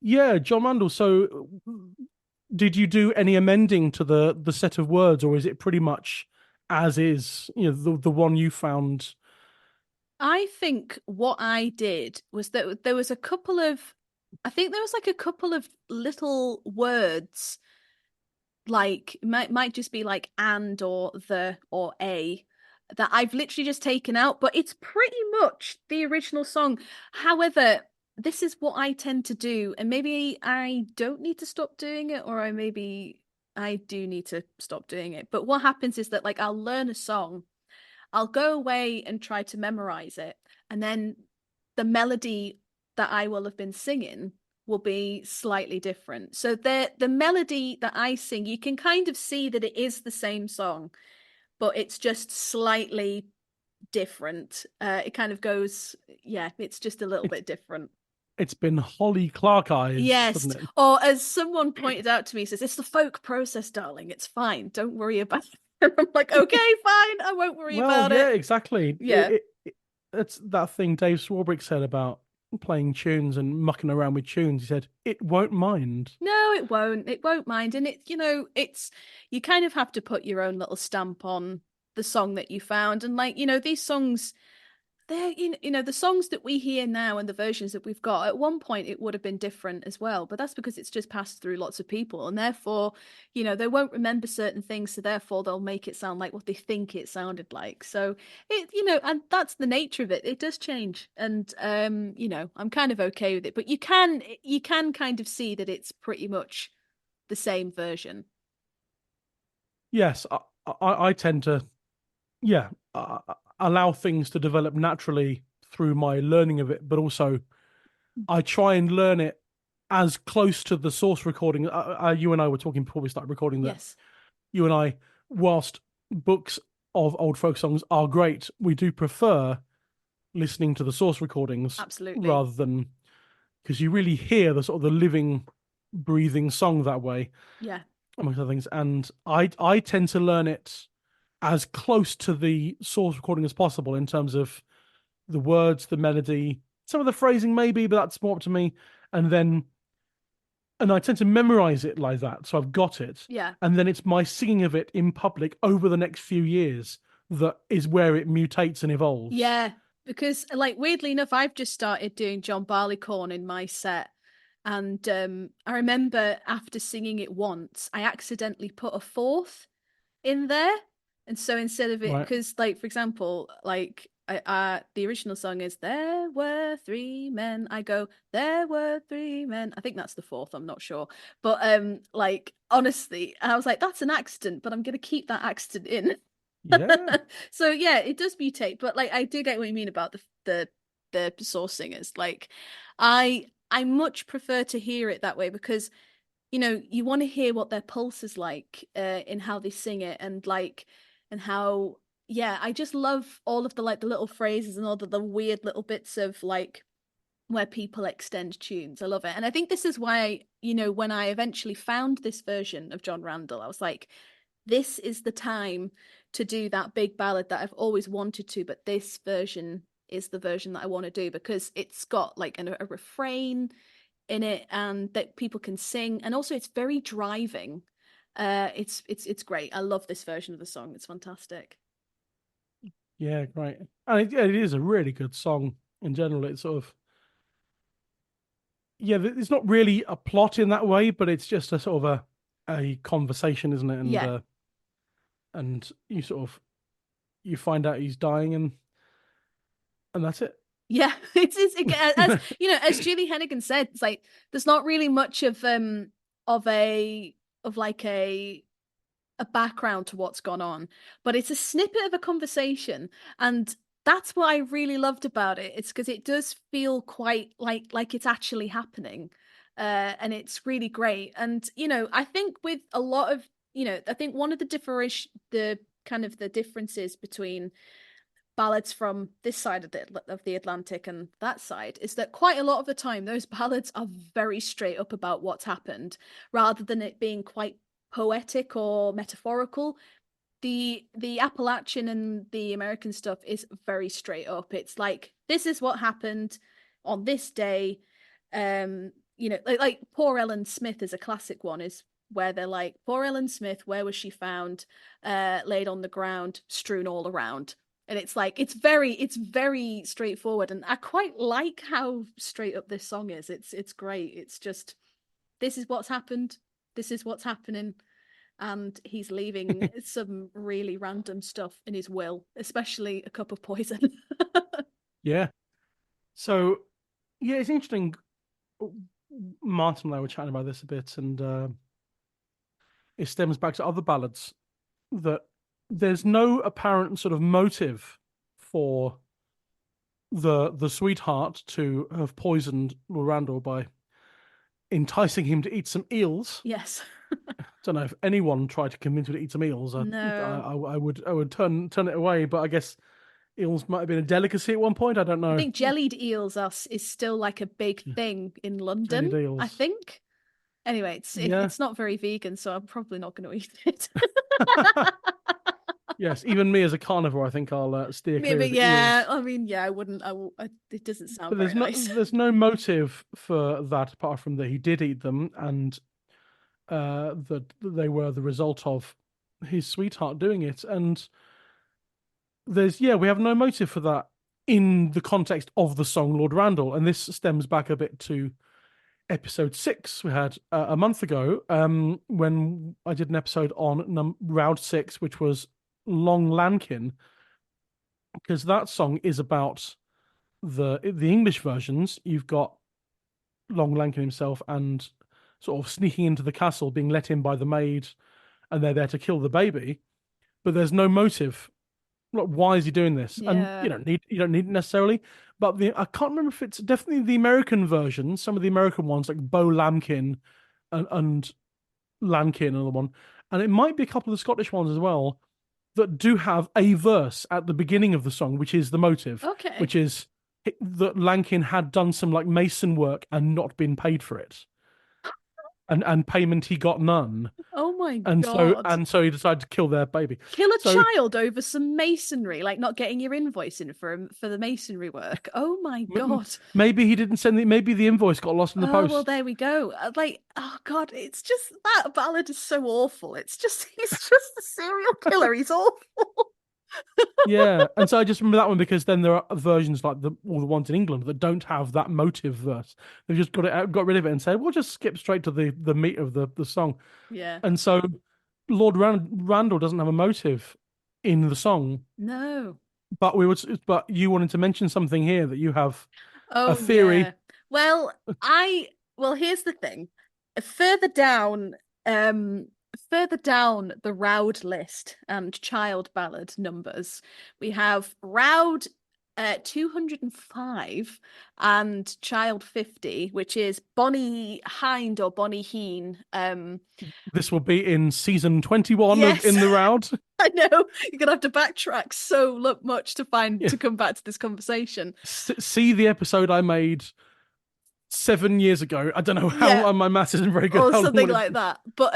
yeah, John Randall. So, did you do any amending to the set of words, or is it pretty much as is? The one you found. I think what I did was that there was a couple of little words, like might just be like and or the or a, that I've literally just taken out, but it's pretty much the original song. However, this is what I tend to do, and maybe I don't need to stop doing it, or maybe I do need to stop doing it. But what happens is that, like, I'll learn a song, I'll go away and try to memorize it, and then the melody that I will have been singing will be slightly different. So the melody that I sing, you can kind of see that it is the same song, but it's just slightly different. It kind of goes, yeah, it's just a little bit different. It's been Holly Clarke-eyed, Yes. hasn't it? Or as someone pointed out to me, says, it's the folk process, darling. It's fine. Don't worry about it. And I'm like, okay, fine. I won't worry about yeah, it. exactly. Yeah. It's that thing Dave Swarbrick said about playing tunes and mucking around with tunes. He said, it won't mind. No, it won't. It won't mind. And it's, you kind of have to put your own little stamp on the song that you found. And like, these songs, they're, the songs that we hear now and the versions that we've got, at one point it would have been different as well, but that's because it's just passed through lots of people, and therefore, they won't remember certain things, so therefore they'll make it sound like what they think it sounded like. So and that's the nature of it. It does change, and I'm kind of okay with it, but you can kind of see that it's pretty much the same version. Yes, I tend to, allow things to develop naturally through my learning of it, but also I try and learn it as close to the source recording. You and I were talking before we started recording that Yes. You and I, whilst books of old folk songs are great, we do prefer listening to the source recordings. Absolutely. Rather than, because you really hear the sort of the living, breathing song that way. Yeah. Amongst other things. And I tend to learn it as close to the source recording as possible in terms of the words, the melody, some of the phrasing maybe, but that's more up to me. And I tend to memorize it like that, so I've got it. Yeah. And then it's my singing of it in public over the next few years that is where it mutates and evolves. Yeah, because like weirdly enough, I've just started doing John Barleycorn in my set. And I remember after singing it once, I accidentally put a fourth in there. And so instead of it, because like, for example, like the original song is "There were three men." I go, "There were three men." I think that's the fourth. I'm not sure, but like honestly, I was like, "That's an accident," but I'm gonna keep that accident in. Yeah. So yeah, it does mutate, but like I do get what you mean about the source singers. Like I much prefer to hear it that way because you want to hear what their pulse is like in how they sing it and how I just love all of the like the little phrases and all the weird little bits of like where people extend tunes. I love it. And I think this is why when I eventually found this version of John Randall, I was like, this is the time to do that big ballad that I've always wanted to, but this version is the version that I want to do because it's got like a refrain in it and that people can sing, and also it's very driving. It's great. I love this version of the song. It's fantastic. Yeah, great. And it is a really good song in general. It's sort of it's not really a plot in that way, but it's just a sort of a conversation, isn't it? And and you sort of you find out he's dying and that's it. Yeah, it's as as Julie Hennigan said, it's like there's not really much of a background to what's gone on, but it's a snippet of a conversation, and that's what I really loved about it. It's because it does feel quite like it's actually happening, and it's really great. And I think with a lot of I think one of the differences between ballads from this side of the Atlantic and that side is that quite a lot of the time those ballads are very straight up about what's happened rather than it being quite poetic or metaphorical. The Appalachian and the American stuff is very straight up. It's like, this is what happened on this day. Like Poor Ellen Smith is a classic one, is where they're like, poor Ellen Smith, where was she found? Laid on the ground, strewn all around. And it's like, it's very straightforward. And I quite like how straight up this song is. It's great. It's just, this is what's happened. This is what's happening. and he's leaving some really random stuff in his will, especially a cup of poison. Yeah. So, yeah, it's interesting. Martin and I were chatting about this a bit, and it stems back to other ballads that there's no apparent sort of motive for the sweetheart to have poisoned Lord Randall by enticing him to eat some eels. Yes. Don't know if anyone tried to convince me to eat some eels. No. I would turn it away, but I guess eels might have been a delicacy at one point. I don't know. I think jellied eels is still like a big thing in London. Jellied eels. I think. Anyway, it's not very vegan, so I'm probably not going to eat it. Yes, even me as a carnivore, I think I'll steer clear of the eels. I mean, yeah, I wouldn't. It doesn't sound But very nice. there's no motive for that apart from that he did eat them, and that they were the result of his sweetheart doing it. And we have no motive for that in the context of the song Lord Randall. And this stems back a bit to episode 6 we had a month ago, when I did an episode on Roud 6, which was Long Lankin, because that song is about the English versions. You've got Long Lankin himself and sort of sneaking into the castle, being let in by the maid, and they're there to kill the baby. But there's no motive. Like, why is he doing this? Yeah. And you don't need it necessarily. But I can't remember if it's definitely the American version. Some of the American ones, like Bo Lamkin and Lankin, another one, and it might be a couple of the Scottish ones as well, that do have a verse at the beginning of the song, which is the motive. Okay. Which is that Lankin had done some like mason work and not been paid for it. And payment he got none. Oh my God. So he decided to kill their baby. Kill a child over some masonry, like not getting your invoice in for the masonry work. Oh my God. Maybe he didn't send maybe the invoice got lost in the post. Well, there we go. Oh God, it's just that ballad is so awful. He's just a serial killer. He's awful. Yeah, and so I just remember that one because then there are versions like all the ones in England that don't have that motive verse. They've just got rid of it and said, we'll just skip straight to the meat of the song. Yeah. And so Lord Randall doesn't have a motive in the song. No. But you wanted to mention something here that you have a theory. Yeah. Well, here's the thing. Further down the Roud list and child ballad numbers, we have Roud 205 and child 50, which is Bonnie Hind or Bonnie Heen. This will be in season 21 yes. In the Roud. I know, you're gonna have to backtrack so much to come back to this conversation. See the episode I made 7 years ago. I don't know how my maths isn't very good. Or something like that. But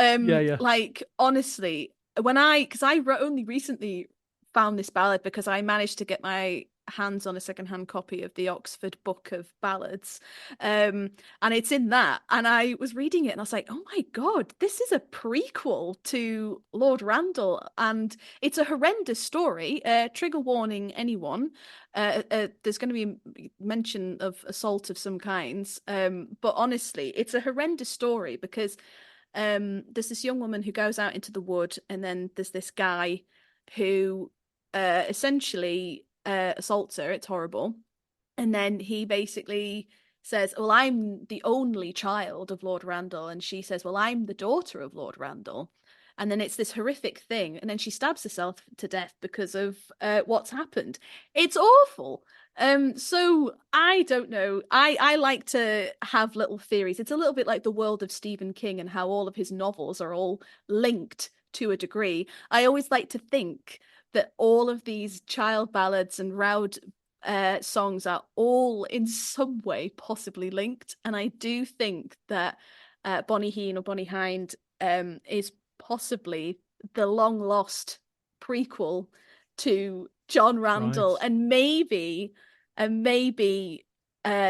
like honestly, because I only recently found this ballad because I managed to get my hands on a secondhand copy of the Oxford Book of Ballads, and it's in that. And I was reading it, and I was like, "Oh my God, this is a prequel to Lord Randall," and it's a horrendous story. Trigger warning, anyone. There's going to be mention of assault of some kinds, but honestly, it's a horrendous story because there's this young woman who goes out into the wood, and then there's this guy who essentially assaults her. It's horrible. And then he basically says, well, I'm the only child of Lord Randall. And she says, well, I'm the daughter of Lord Randall. And then it's this horrific thing. And then she stabs herself to death because of what's happened. It's awful. So I don't know. I like to have little theories. It's a little bit like the world of Stephen King and how all of his novels are all linked to a degree. I always like to think that all of these child ballads and Roud songs are all in some way possibly linked. And I do think that Bonnie Heen or Bonnie Hind is possibly the long lost prequel to John Randall. Right. And maybe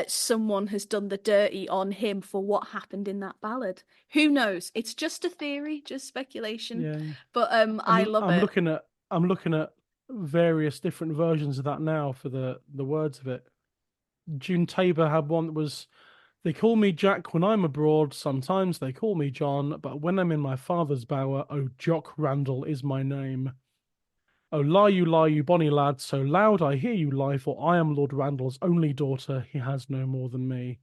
someone has done the dirty on him for what happened in that ballad. Who knows? It's just a theory, just speculation. Yeah. But I love it. I'm looking at various different versions of that now for the words of it. June Tabor had one that was They call me Jack when I'm abroad, sometimes they call me John, but when I'm in my father's bower, oh, Jock Randall is my name. Oh, lie, you bonny lad, so loud I hear you lie, for I am Lord Randall's only daughter, he has no more than me.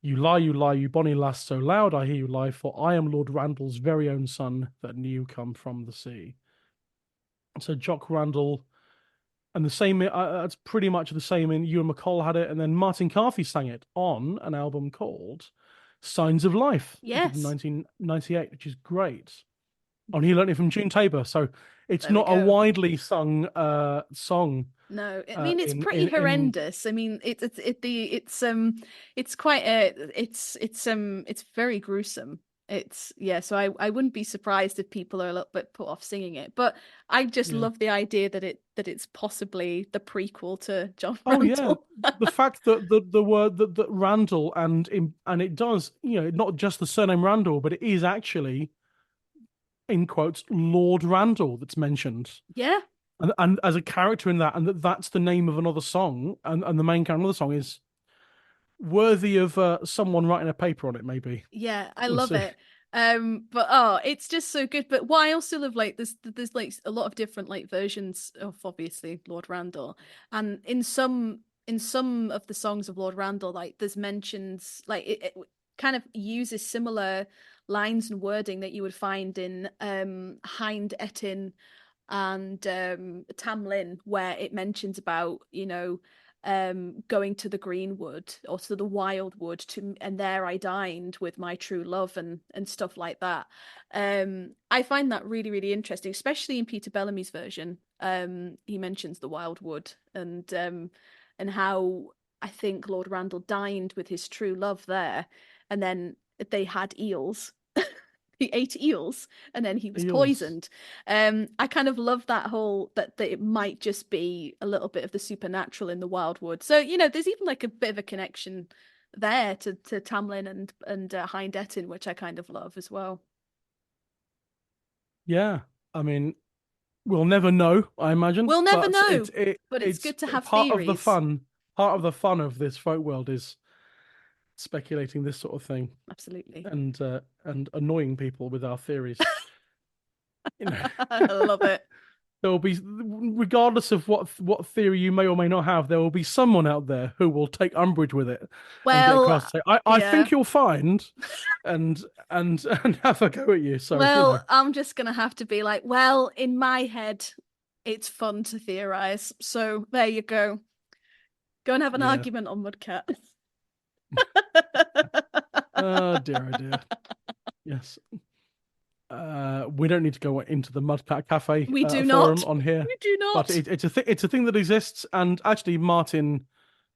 You lie, you bonny lass, so loud I hear you lie, for I am Lord Randall's very own son, that new come from the sea. So Jock Randall, and the same, that's pretty much the same in Ewan McCall had it, and then Martin Carthy sang it on an album called Signs of Life, Yes. in 1998, which is great. And he learned it from June Tabor, so it's There we not a go. widely sung song. No, I mean it's in- pretty in- in- horrendous. I mean it's quite a it's very gruesome. It's so I wouldn't be surprised if people are a little bit put off singing it. But I just Yeah. love the idea that it's possibly the prequel to John Oh yeah, Randall. the fact that the word that Randall and it does, not just the surname Randall, but it is actually, in quotes, Lord Randall that's mentioned. Yeah. And as a character in that, and that's the name of another song, and the main character of the song is worthy of someone writing a paper on it, maybe. Yeah, I We'll love see. it. But it's just so good. But what I also love, like, there's like a lot of different like versions of obviously Lord Randall, and in some of the songs of Lord Randall, like there's mentions like it kind of uses similar lines and wording that you would find in Hind Etin and Tam Lin, where it mentions about going to the greenwood or to the wildwood and there I dined with my true love and stuff like that. I find that really, really interesting, especially in Peter Bellamy's version. He mentions the wildwood and how I think Lord Randall dined with his true love there, and then they had eels. He ate eels and then he was Eels. poisoned. I kind of love that whole that it might just be a little bit of the supernatural in the wildwood. So there's even like a bit of a connection there to Tamlin and Hind Etin, which I kind of love as well. Yeah, I mean, we'll never know, I imagine. We'll never but know, It's but it's good to have part of the theories. fun. Part of the fun of this folk world is speculating this sort of thing. Absolutely. And annoying people with our theories. I love it. There will be, regardless of what theory you may or may not have, there will be someone out there who will take umbrage with it. Well, and get across and say, I think you'll find, and have a go at you. So well, I'm just gonna have to be like, well, in my head, it's fun to theorize. So there you go. Go and have an argument on Mudcat. Oh dear, Yes. We don't need to go into the Mudcat Cafe We do forum not on here. We do not. But it's a thing that exists, and actually, Brian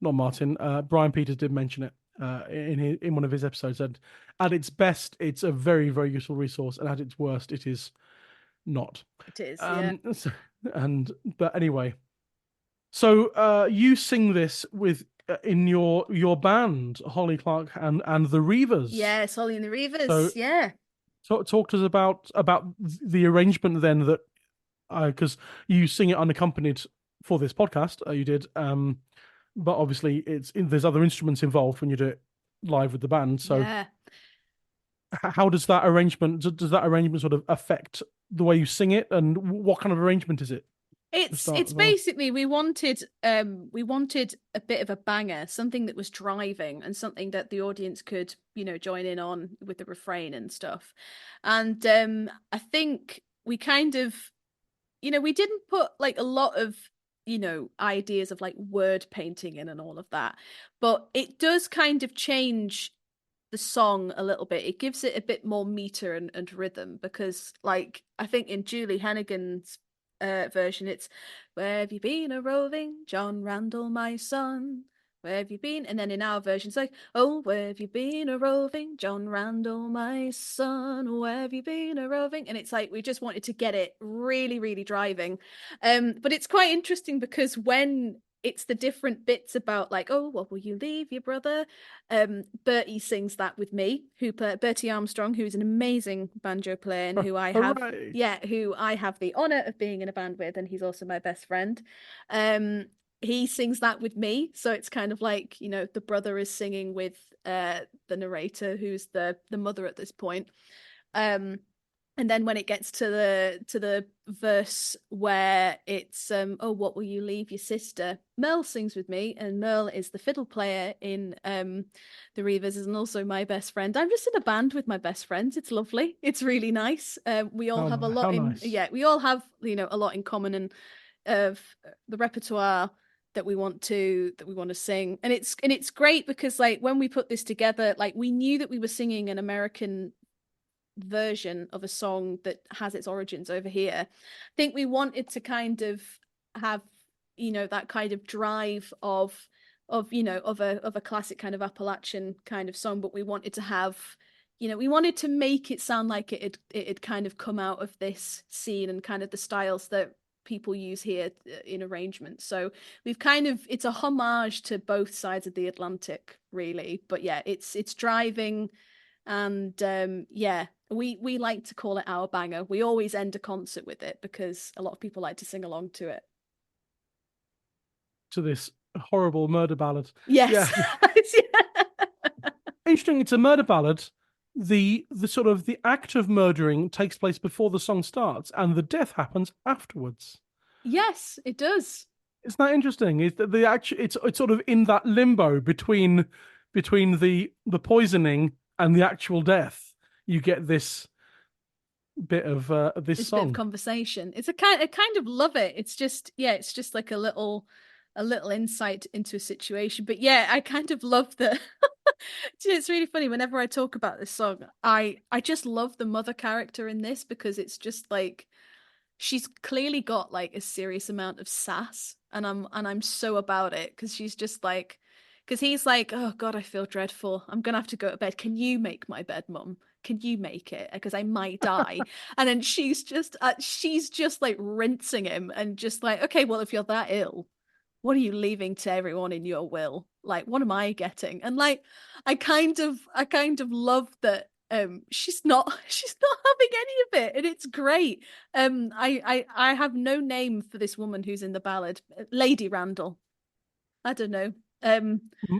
Peters did mention it in one of his episodes. And at its best, it's a very, very useful resource, and at its worst, it is not. It is, yeah. But anyway, so you sing this with in your band, Holly Clarke and the Reavers. Yes, Holly and the Reavers. So, yeah. Talk to us about the arrangement then, that because you sing it unaccompanied for this podcast, you did, but obviously there's other instruments involved when you do it live with the band. So yeah. How does that arrangement sort of affect the way you sing it, and what kind of arrangement is it? It's basically we wanted a bit of a banger, something that was driving and something that the audience could join in on with the refrain and stuff. And I think we kind of we didn't put like a lot of ideas of like word painting in and all of that, but it does kind of change the song a little bit. It gives it a bit more meter and rhythm, because like I think in Julie Hennigan's version it's "Where have you been a roving, John Randall my son, where have you been?" And then in our version it's like, "Oh, where have you been a roving, John Randall my son, where have you been a roving?" And it's like we just wanted to get it really, really driving. But it's quite interesting because when it's the different bits about like, "Oh, what will you leave your brother?" Bertie sings that with me, Bertie Armstrong, who's an amazing banjo player and who I have who I have the honor of being in a band with, and he's also my best friend. he sings that with me, so it's kind of like, you know, the brother is singing with the narrator, who's the mother at this point. And then when it gets to the verse where it's oh, what will you leave your sister, Merle sings with me, and Merle is the fiddle player in the Reavers, and also my best friend. I'm just in a band with my best friends. It's lovely. It's really nice. We all have a lot in nice. Yeah, we all have, you know, a lot in common, and of the repertoire that we want to sing. And it's great because, like, when we put this together, like, we knew that we were singing an American version of a song that has its origins over here. I think we wanted to kind of have, you know, that kind of drive of you know, of a classic kind of Appalachian kind of song, but we wanted to have, you know, we wanted to make it sound like it had kind of come out of this scene and kind of the styles that people use here in arrangements. So we've kind of, it's a homage to both sides of the Atlantic, really. But yeah, it's driving. And yeah, we like to call it our banger. We always end a concert with it because a lot of people like to sing along to it. To this horrible murder ballad. Yes. Yeah. Interesting, it's a murder ballad. The sort of the act of murdering takes place before the song starts, and the death happens afterwards. Yes, it does. Isn't that interesting? Is that the actual? It's sort of in that limbo between the poisoning and the actual death. You get this bit of this song. Bit of conversation. It's a kind of love it. It's just, yeah, it's just like a little insight into a situation. But yeah, I kind of love the it's really funny whenever I talk about this song. I just love the mother character in this because it's just like, she's clearly got like a serious amount of sass, and I'm so about it, because she's just like, because he's like, oh God, I feel dreadful. I'm gonna have to go to bed. Can you make my bed, Mum? Can you make it? Because I might die. And then she's just like rinsing him and just like, okay, well, if you're that ill, what are you leaving to everyone in your will? Like, what am I getting? And like, I kind of love that she's not having any of it, and it's great. I have no name for this woman who's in the ballad, Lady Randall. I don't know.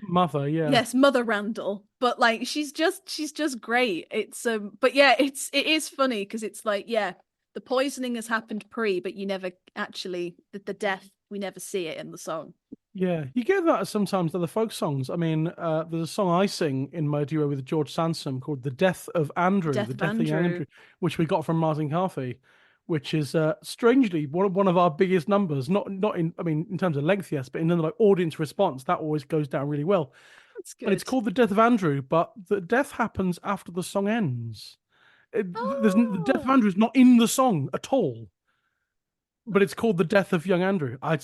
Mother, yeah. Yes, Mother Randall. But like, she's just great. It's but yeah, it is funny because it's like, yeah, the poisoning has happened but you never actually, the death, we never see it in the song. Yeah, you get that sometimes with the folk songs. I mean, there's a song I sing in my duo with George Sansom called "The Death of Andrew," The Death of Andrew, which we got from Martin Carthy, which is strangely one of our biggest numbers. Not in, I mean, in terms of length, yes, but in terms of like audience response, that always goes down really well. That's good. And it's called "The Death of Andrew," but the death happens after the song ends. The death of Andrew is not in the song at all, but it's called "The Death of Young Andrew." I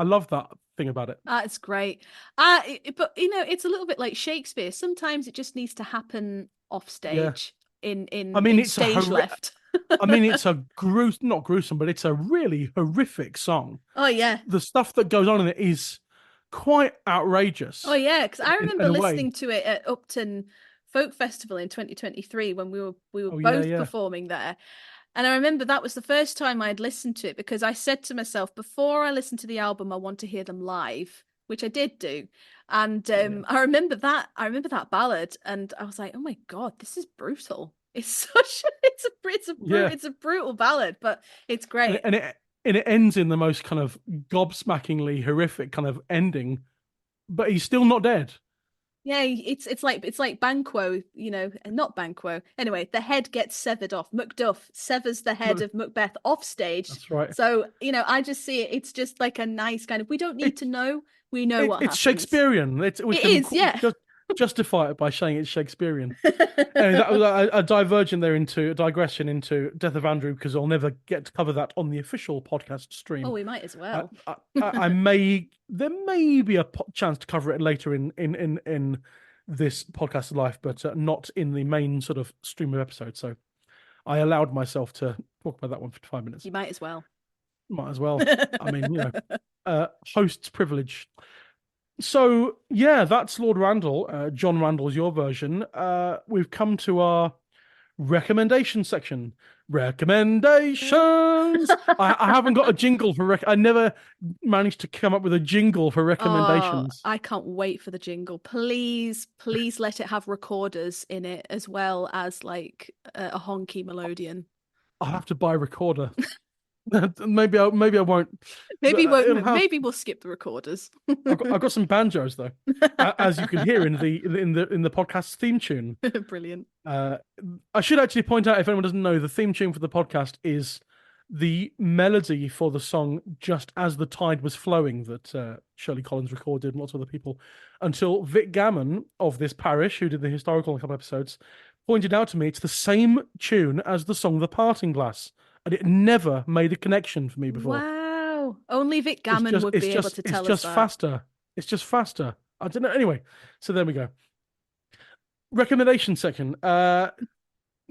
love that thing about it. It's great. But you know, it's a little bit like Shakespeare. Sometimes it just needs to happen off stage. Yeah. In stage left. I mean, it's a not gruesome, but it's a really horrific song. Oh yeah, the stuff that goes on in it is quite outrageous. Oh yeah, because I remember listening to it at Upton Folk Festival in 2023 when we were both performing there. And I remember that was the first time I'd listened to it, because I said to myself, before I listen to the album, I want to hear them live, which I did do. And I remember that ballad, and I was like, oh my God, this is brutal. It's it's a brutal ballad, but it's great. And it ends in the most kind of gobsmackingly horrific kind of ending, but he's still not dead. Yeah, it's like Banquo, you know, not Banquo. Anyway, the head gets severed off. Macduff severs the head of Macbeth off stage. That's right. So, you know, I just see it. It's just like a nice kind of, we don't need to know. We know what happens. It's Shakespearean. Just justify it by saying it's Shakespearean. Anyway, that was a digression into Death of Andrew, because I'll never get to cover that on the official podcast stream. Oh, we might as well. There may be a chance to cover it later in this podcast life, but not in the main sort of stream of episodes. So I allowed myself to talk about that one for 5 minutes. You might as well. Might as well. I mean, you know, host's privilege. So yeah, that's Lord Randall. John Randall's your version. We've come to our recommendation section. Recommendations. I haven't got a jingle for I never managed to come up with a jingle for recommendations. I can't wait for the jingle. Please let it have recorders in it as well as like a honky melodian. I'll have to buy a recorder. maybe I won't. Maybe Maybe we'll skip the recorders. I've got some banjos though, as you can hear in the podcast theme tune. Brilliant. I should actually point out, if anyone doesn't know, the theme tune for the podcast is the melody for the song "Just as the Tide Was Flowing" that Shirley Collins recorded and lots of other people, until Vic Gammon of this parish, who did the historical in a couple of episodes, pointed out to me it's the same tune as the song "The Parting Glass." And it never made a connection for me before. Wow. Only Vic Gammon would be able to tell us that. It's just faster. It's just faster. I don't know. Anyway, so there we go. Recommendation section.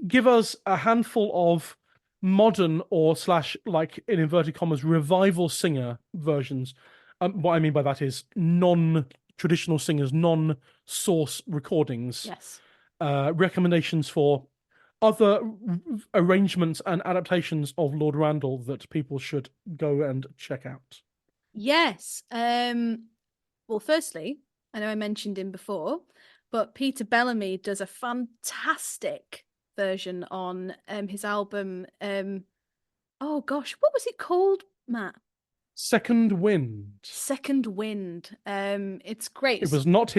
Give us a handful of modern or / like in inverted commas revival singer versions. What I mean by that is non-traditional singers, non-source recordings. Yes. Recommendations for other arrangements and adaptations of Lord Randall that people should go and check out. Yes. Well, firstly, I know I mentioned him before, but Peter Bellamy does a fantastic version on his album. Oh gosh, what was it called, Matt? Second Wind. Second Wind. It's great. It was not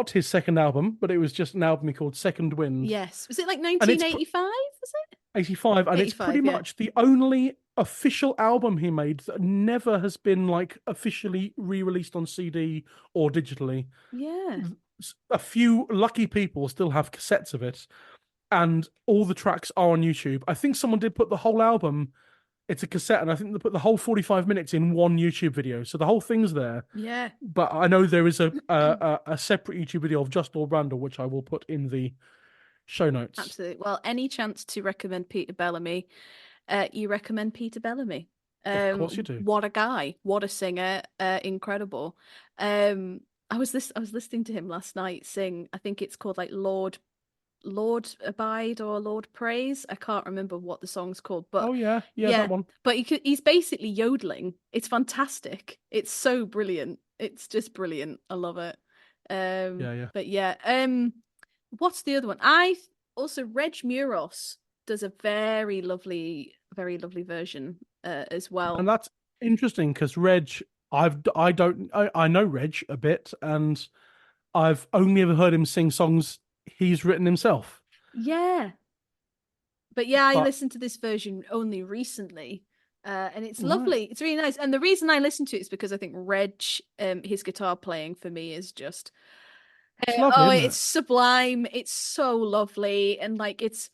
his second album, but it was just an album called Second Wind. Yes. Was it like 1985? Was it 85? And 85, it's pretty much the only official album he made that never has been like officially re-released on CD or digitally. Yeah. A few lucky people still have cassettes of it, and all the tracks are on YouTube. I think someone did put the whole album. It's a cassette, and I think they put the whole 45 minutes in one YouTube video. So the whole thing's there. Yeah. But I know there is a separate YouTube video of just Lord Randall, which I will put in the show notes. Absolutely. Well, any chance to recommend Peter Bellamy, you recommend Peter Bellamy. Of course you do. What a guy. What a singer. Incredible. I was listening to him last night sing, I think it's called like Lord Abide or Lord Praise. I can't remember what the song's called, but yeah, that one. But he's basically yodeling. It's fantastic. It's so brilliant. It's just brilliant. I love it. Yeah. But yeah, what's the other one? Reg Muros does a very lovely version as well. And that's interesting because Reg, I know Reg a bit, and I've only ever heard him sing songs he's written himself. Yeah. But yeah, I listened to this version only recently, and it's lovely. It's really nice. And the reason I listen to it is because I think Reg, his guitar playing for me is just, it's lovely, it's sublime. It's so lovely, and like it's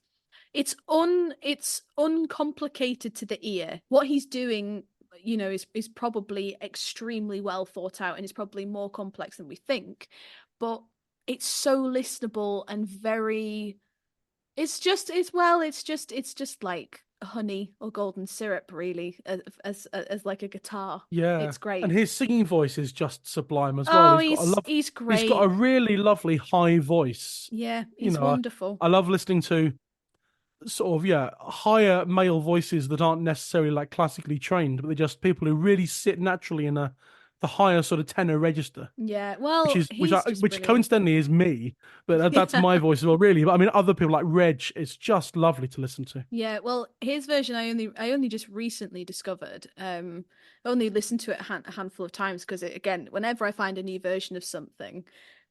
uncomplicated to the ear. What he's doing, you know, is probably extremely well thought out, and it's probably more complex than we think. But it's so listenable and very. It's just like honey or golden syrup, really, as like a guitar. Yeah, it's great. And his singing voice is just sublime as well. He's great. He's got a really lovely high voice. Yeah, he's wonderful. I love listening to sort of higher male voices that aren't necessarily like classically trained, but they're just people who really sit naturally in the higher sort of tenor register. Yeah, well, which coincidentally is me, but that's my voice as well, really. But I mean, other people like Reg, it's just lovely to listen to. Yeah, well, his version I only just recently discovered. Only listened to it a handful of times because again, whenever I find a new version of something,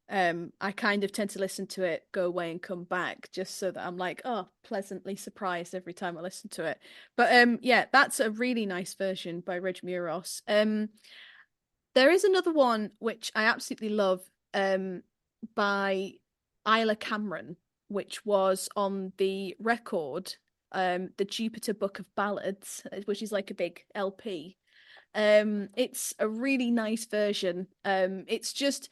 I kind of tend to listen to it, go away, and come back just so that I'm like, pleasantly surprised every time I listen to it. But yeah, that's a really nice version by Reg Muros. There is another one which I absolutely love by Isla Cameron, which was on the record, the Jupiter Book of Ballads, which is like a big LP. It's a really nice version. It's just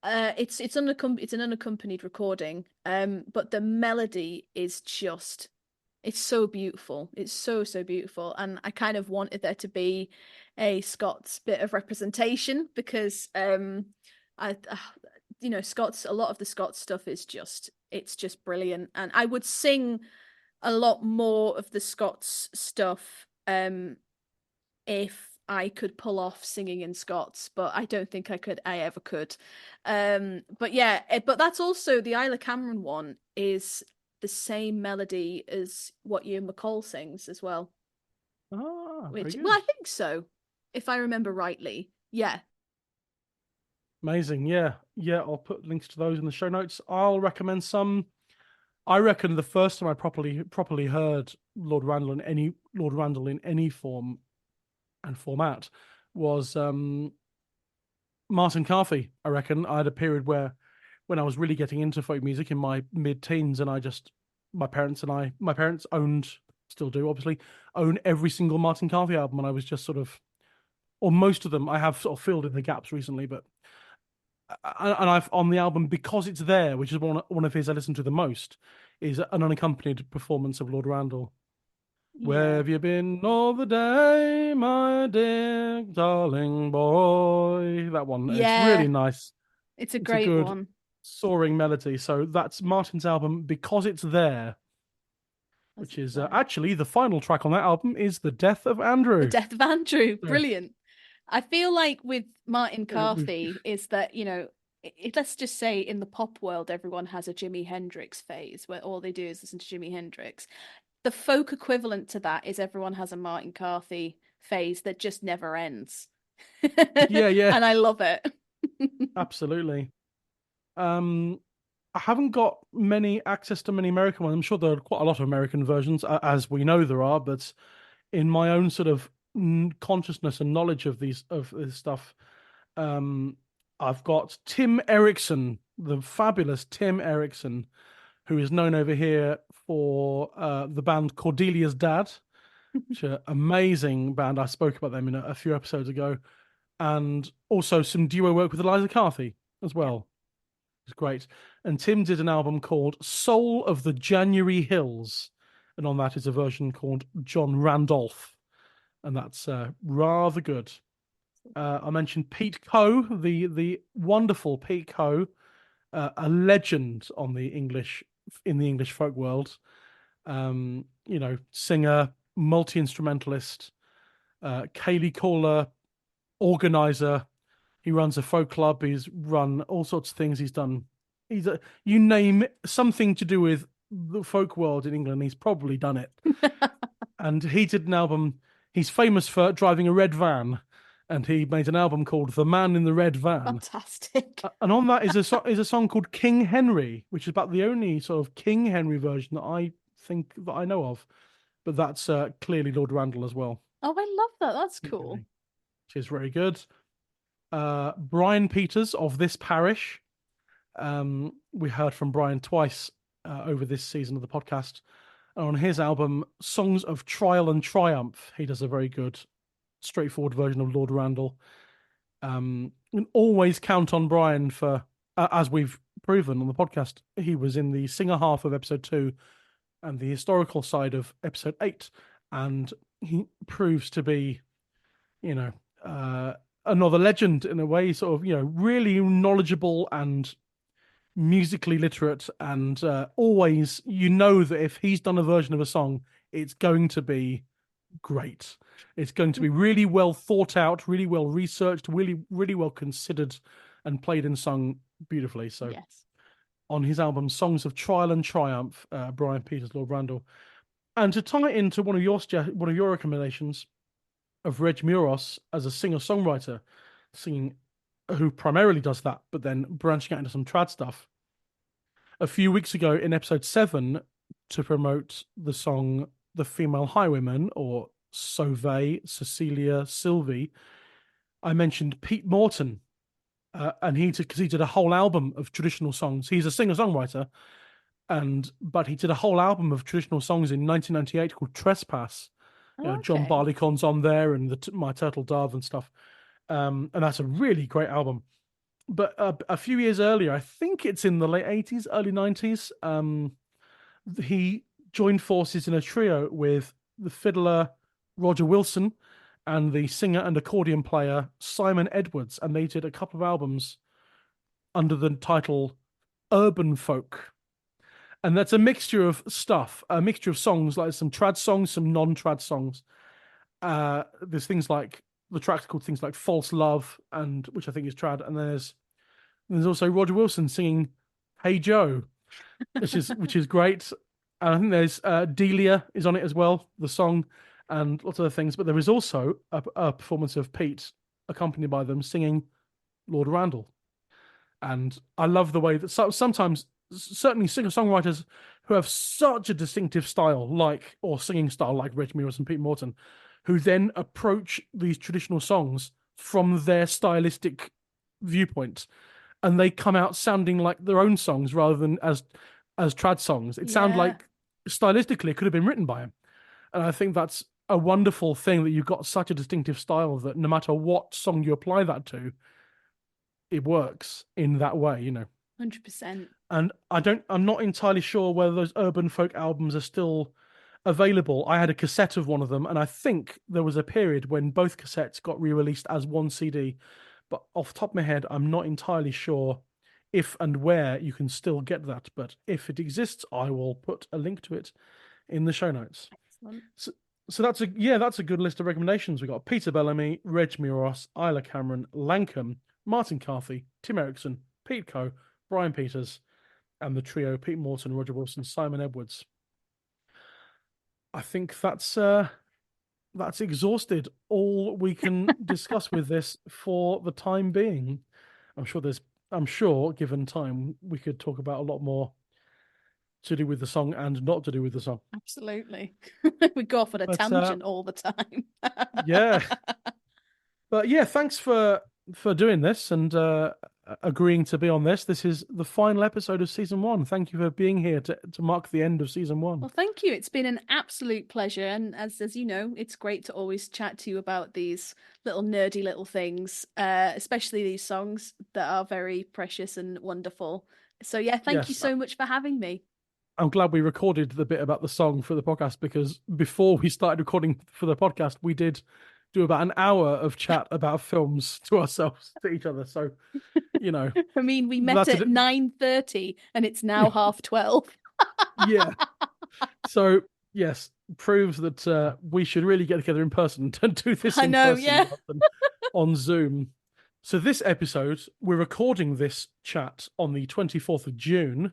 it's an unaccompanied recording, but the melody is just, it's so beautiful. It's so beautiful, and I kind of wanted there to be a Scots bit of representation because Scots, a lot of the Scots stuff is just, it's just brilliant. And I would sing a lot more of the Scots stuff if I could pull off singing in Scots, but I don't think I ever could. But yeah, but that's also the Isla Cameron one is the same melody as what Ian McCall sings as well. Very good. Well, I think so, if I remember rightly. Yeah. Amazing. Yeah. I'll put links to those in the show notes. I'll recommend some. I reckon the first time I properly heard Lord Randall in any form and format was Martin Carthy. I reckon I had a period where when I was really getting into folk music in my mid-teens, and my parents still do obviously, own every single Martin Carthy album, and I was just sort of, or most of them, I have sort of filled in the gaps recently, but and I've on the album Because It's There, which is one of his I listen to the most, is an unaccompanied performance of Lord Randall. Yeah. Where have you been all the day, my dear darling boy? That one. Yeah. It's really nice. It's a great good one. soaring melody. So that's Martin's album Because It's There, which is actually the final track on that album is The Death of Andrew. The Death of Andrew. Brilliant. I feel like with Martin Carthy is that, let's just say in the pop world, everyone has a Jimi Hendrix phase where all they do is listen to Jimi Hendrix. The folk equivalent to that is everyone has a Martin Carthy phase that just never ends. Yeah. And I love it. Absolutely. I haven't got access to many American ones. I'm sure there are quite a lot of American versions, as we know there are, but in my own sort of consciousness and knowledge of this stuff, I've got Tim Erickson, the fabulous Tim Erickson, who is known over here for the band Cordelia's Dad, which is an amazing band. I spoke about them in a few episodes ago, and also some duo work with Eliza Carthy as well. It's great. And Tim did an album called Soul of the January Hills, and on that is a version called John Randolph, and that's rather good. I mentioned Pete Coe, the wonderful Pete Coe, a legend in the English folk world. Singer, multi-instrumentalist, Kaylee caller, organizer. He runs a folk club. He's run all sorts of things. You name something to do with the folk world in England, he's probably done it. And he did an album. He's famous for driving a red van, and he made an album called The Man in the Red Van. Fantastic. And on that is a song called King Henry, which is about the only sort of King Henry version that I think that I know of. But that's clearly Lord Randall as well. Oh, I love that. That's cool. Which is very good. Brian Peters of This Parish. We heard from Brian twice over this season of the podcast. And on his album, Songs of Trial and Triumph, he does a very good, straightforward version of Lord Randall. And always count on Brian for, as we've proven on the podcast, he was in the singer half of episode 2 and the historical side of episode 8. And he proves to be, another legend in a way, sort of, really knowledgeable and musically literate, and always, that if he's done a version of a song, it's going to be great. It's going to be really well thought out, really well researched, really, really well considered, and played and sung beautifully. So, yes. On his album Songs of Trial and Triumph, Brian Peters, Lord Randall, and to tie it into one of your recommendations of Reg Muros as a singer-songwriter, who primarily does that, but then branching out into some trad stuff. A few weeks ago in episode 7, to promote the song The Female Highwayman, or Sauve, Cecilia, Sylvie, I mentioned Pete Morton, and he did a whole album of traditional songs. He's a singer-songwriter, but he did a whole album of traditional songs in 1998 called Trespass. John Barleycorn's on there, and My Turtle Dove and stuff. And that's a really great album. But a few years earlier, I think it's in the late 80s, early 90s, he joined forces in a trio with the fiddler Roger Wilson and the singer and accordion player Simon Edwards, and they did a couple of albums under the title Urban Folk. And that's a mixture of stuff, a mixture of songs, like some trad songs, some non-trad songs. There's things like the tracks called things like "False Love," and which I think is trad, and there's also Roger Wilson singing "Hey Joe," which is great. And I think there's Delia is on it as well, the song, and lots of other things. But there is also a performance of Pete accompanied by them singing Lord Randall. And I love the way that sometimes, certainly singer-songwriters who have such a distinctive style, or singing style, like Reg Mears and Pete Morton, who then approach these traditional songs from their stylistic viewpoint, and they come out sounding like their own songs rather than as trad songs. It sounds like stylistically it could have been written by him, and I think that's a wonderful thing, that you've got such a distinctive style that no matter what song you apply that to, it works in that way, 100%. And I'm not entirely sure whether those urban folk albums are still available. I had a cassette of one of them, and I think there was a period when both cassettes got re-released as one CD. But off the top of my head, I'm not entirely sure if and where you can still get that. But if it exists, I will put a link to it in the show notes. Excellent. So that's a good list of recommendations. We got Peter Bellamy, Reg Muros, Isla Cameron, Lankham, Martin Carthy, Tim Erickson, Pete Coe, Brian Peters, and the trio Pete Morton, Roger Wilson, Simon Edwards. I think that's exhausted all we can discuss with this for the time being. I'm sure, given time, we could talk about a lot more to do with the song and not to do with the song. Absolutely. We go off on a tangent all the time. Yeah. But yeah, thanks for doing this and agreeing to be on this. This is the final episode of season 1. Thank you for being here to mark the end of season 1. Well, thank you. It's been an absolute pleasure. And as you know, it's great to always chat to you about these little nerdy little things, especially these songs that are very precious and wonderful. So yeah, thank you so much for having me. I'm glad we recorded the bit about the song for the podcast, because before we started recording for the podcast, we did do about an hour of chat about films to ourselves, to each other. So, I mean, we met at 9:30 and it's now 11:30. Yeah. So, yes, proves that we should really get together in person and do this in person rather than on Zoom. So this episode, we're recording this chat on the 24th of June.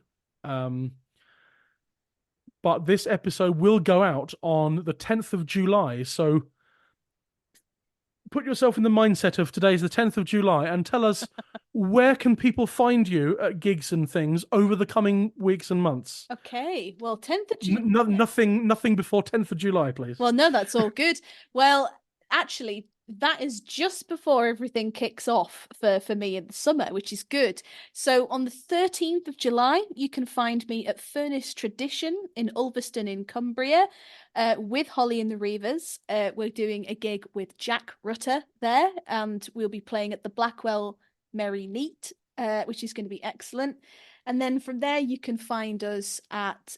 But this episode will go out on the 10th of July. So put yourself in the mindset of today's the 10th of July and tell us, where can people find you at gigs and things over the coming weeks and months? Okay, well, 10th of July. Nothing before 10th of July, please. Well, no, that's all good. Well, actually, that is just before everything kicks off for me in the summer, which is good. So on the 13th of July, you can find me at Furnace Tradition in Ulverston in Cumbria with Holly and the Reavers. We're doing a gig with Jack Rutter there, and we'll be playing at the Blackwell Merry Neat, which is going to be excellent. And then from there, you can find us at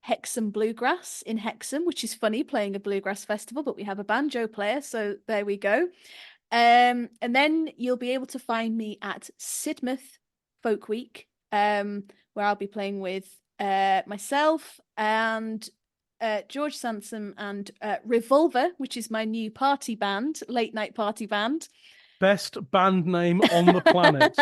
Hexham Bluegrass in Hexham, which is funny, playing a bluegrass festival, but we have a banjo player, so there we go. And then you'll be able to find me at Sidmouth Folk Week, where I'll be playing with myself and George Sansom and Revolver, which is my new party band, late night party band. Best band name on the planet.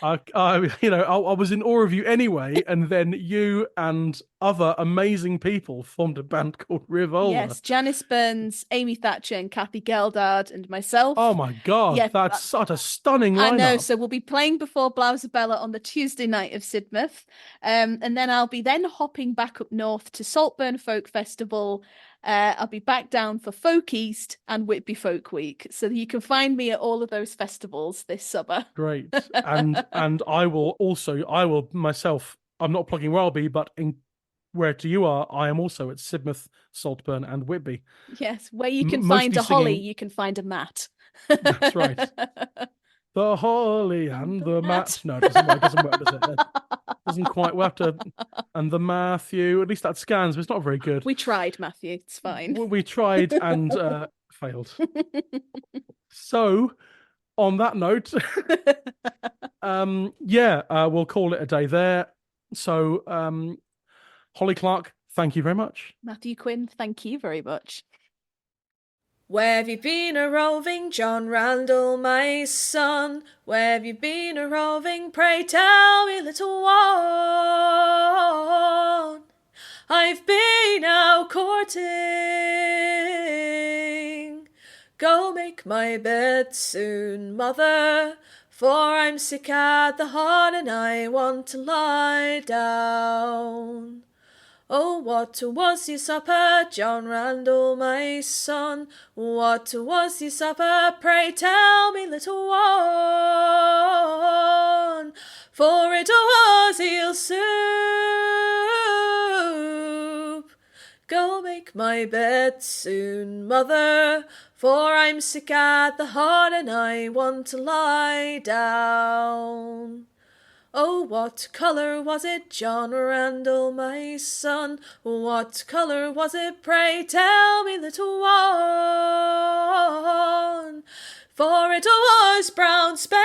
I was in awe of you anyway, and then you and other amazing people formed a band called Revolver. Yes, Janice Burns, Amy Thatcher, and Kathy Geldard, and myself. Oh my God, that's such a stunning lineup. I know, so we'll be playing before Blausabella on the Tuesday night of Sidmouth, and then I'll be hopping back up north to Saltburn Folk Festival. I'll be back down for Folk East and Whitby Folk Week, so you can find me at all of those festivals this summer. Great, and I will myself. I'm not plugging where I'll be, but wherever you are, I am also at Sidmouth, Saltburn, and Whitby. Yes, where you can find a Holly, you can find a Matt. That's right. The Holly and the Matt. No, it doesn't work, does it? It doesn't quite work. And the Matthew. At least that scans, but it's not very good. We tried, Matthew. It's fine. We tried and failed. So, on that note, we'll call it a day there. So, Holly Clarke, thank you very much. Matthew Quinn, thank you very much. Where have you been a-roving, John Randall, my son? Where have you been a-roving, pray tell me, little one? I've been out courting. Go make my bed soon, mother, for I'm sick at the heart and I want to lie down. Oh, what was your supper, John Randall, my son? What was your supper? Pray tell me, little one. For it was eel soup. Go make my bed soon, mother, for I'm sick at the heart and I want to lie down. Oh, what colour was it, John Randall, my son? What colour was it, pray tell me, little one? For it was brown speckled.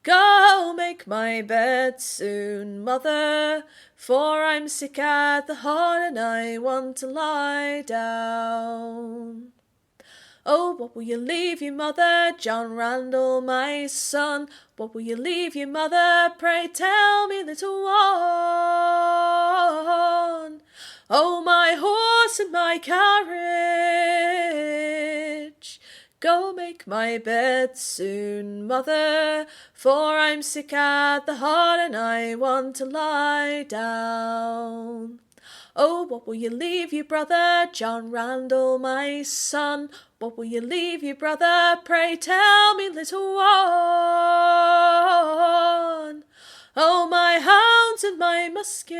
Go make my bed soon, mother, for I'm sick at the heart and I want to lie down. Oh, what will you leave your mother, John Randall, my son? What will you leave your mother, pray tell me, little one? Oh, my horse and my carriage. Go make my bed soon, mother, for I'm sick at the heart and I want to lie down. Oh, what will you leave your brother, John Randall, my son? What will you leave your brother, pray tell me, little one? Oh, my hounds and my musket.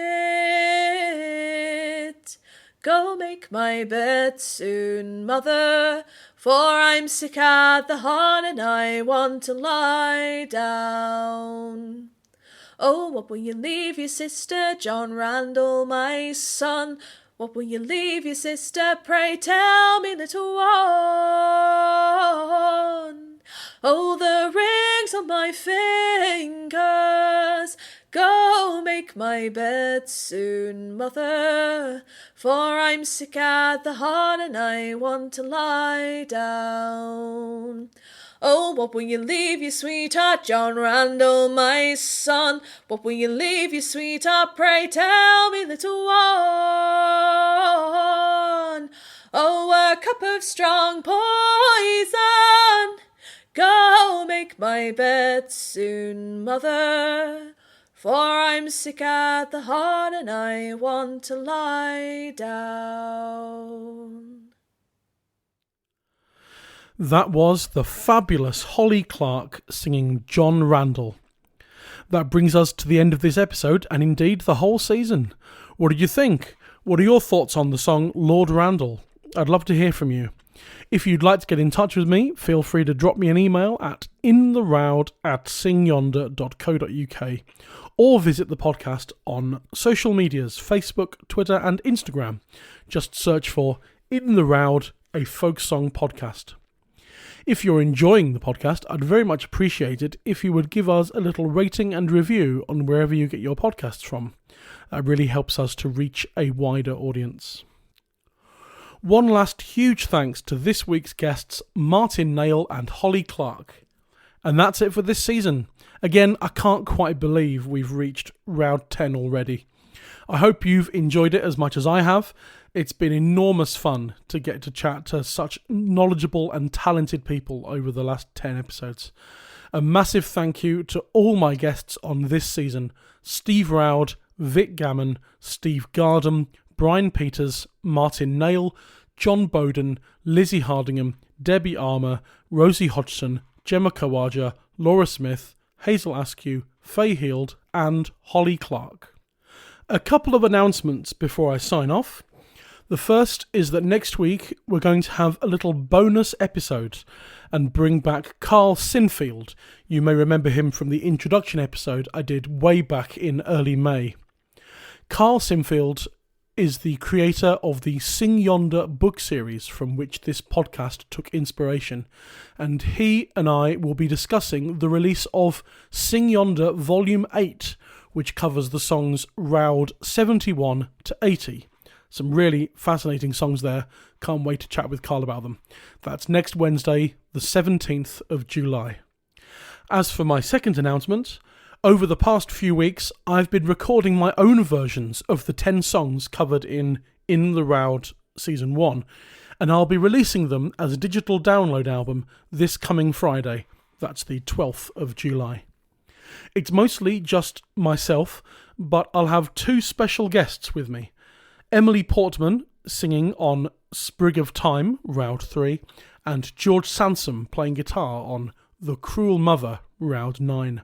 Go make my bed soon, mother, for I'm sick at the heart and I want to lie down. Oh, what will you leave your sister, John Randall, my son? What will you leave your sister, pray tell me, little one? Oh, the rings on my fingers. Go make my bed soon, mother, for I'm sick at the heart and I want to lie down. Oh, what will you leave your sweetheart, John Randall, my son? What will you leave your sweetheart, pray tell me, little one? Oh, a cup of strong poison. Go make my bed soon, mother, for I'm sick at the heart and I want to lie down. That was the fabulous Holly Clarke singing John Randall. That brings us to the end of this episode, and indeed the whole season. What did you think? What are your thoughts on the song Lord Randall? I'd love to hear from you. If you'd like to get in touch with me, feel free to drop me an email at intheroud@singyonder.co.uk or visit the podcast on social medias, Facebook, Twitter and Instagram. Just search for In the Roud, a folk song podcast. If you're enjoying the podcast, I'd very much appreciate it if you would give us a little rating and review on wherever you get your podcasts from. That really helps us to reach a wider audience. One last huge thanks to this week's guests, Martin Nail and Holly Clarke. And that's it for this season. Again, I can't quite believe we've reached Round 10 already. I hope you've enjoyed it as much as I have. It's been enormous fun to get to chat to such knowledgeable and talented people over the last 10 episodes. A massive thank you to all my guests on this season: Steve Roud, Vic Gammon, Steve Gardam, Brian Peters, Martin Nail, John Bowden, Lizzie Hardingham, Debbie Armour, Rosie Hodgson, Gemma Kawaja, Laura Smith, Hazel Askew, Faye Heald and Holly Clarke. A couple of announcements before I sign off. The first is that next week we're going to have a little bonus episode and bring back Carl Sinfield. You may remember him from the introduction episode I did way back in early May. Carl Sinfield is the creator of the Sing Yonder book series from which this podcast took inspiration, and he and I will be discussing the release of Sing Yonder Volume 8, which covers the songs Roud 71 to 80. Some really fascinating songs there. Can't wait to chat with Carl about them. That's next Wednesday, the 17th of July. As for my second announcement, over the past few weeks, I've been recording my own versions of the 10 songs covered in the Roud Season 1, and I'll be releasing them as a digital download album this coming Friday. That's the 12th of July. It's mostly just myself, but I'll have two special guests with me. Emily Portman singing on Sprig of Time, Roud 3, and George Sansom playing guitar on The Cruel Mother, Roud 9.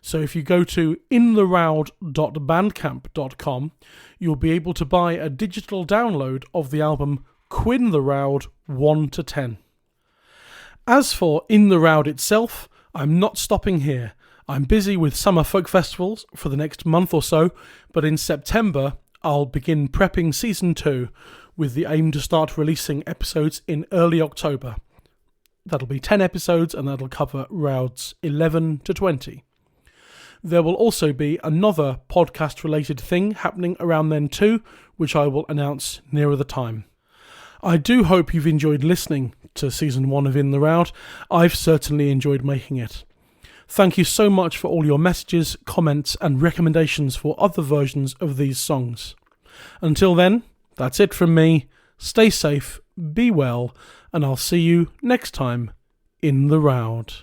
So if you go to intheroud.bandcamp.com, you'll be able to buy a digital download of the album Quinn the Roud 1 to 10. As for In the Roud itself, I'm not stopping here. I'm busy with summer folk festivals for the next month or so, but in September I'll begin prepping Season 2 with the aim to start releasing episodes in early October. That'll be 10 episodes and that'll cover Rouds 11 to 20. There will also be another podcast-related thing happening around then too, which I will announce nearer the time. I do hope you've enjoyed listening to Season 1 of In the Roud. I've certainly enjoyed making it. Thank you so much for all your messages, comments and recommendations for other versions of these songs. Until then, that's it from me. Stay safe, be well, and I'll see you next time in the Roud.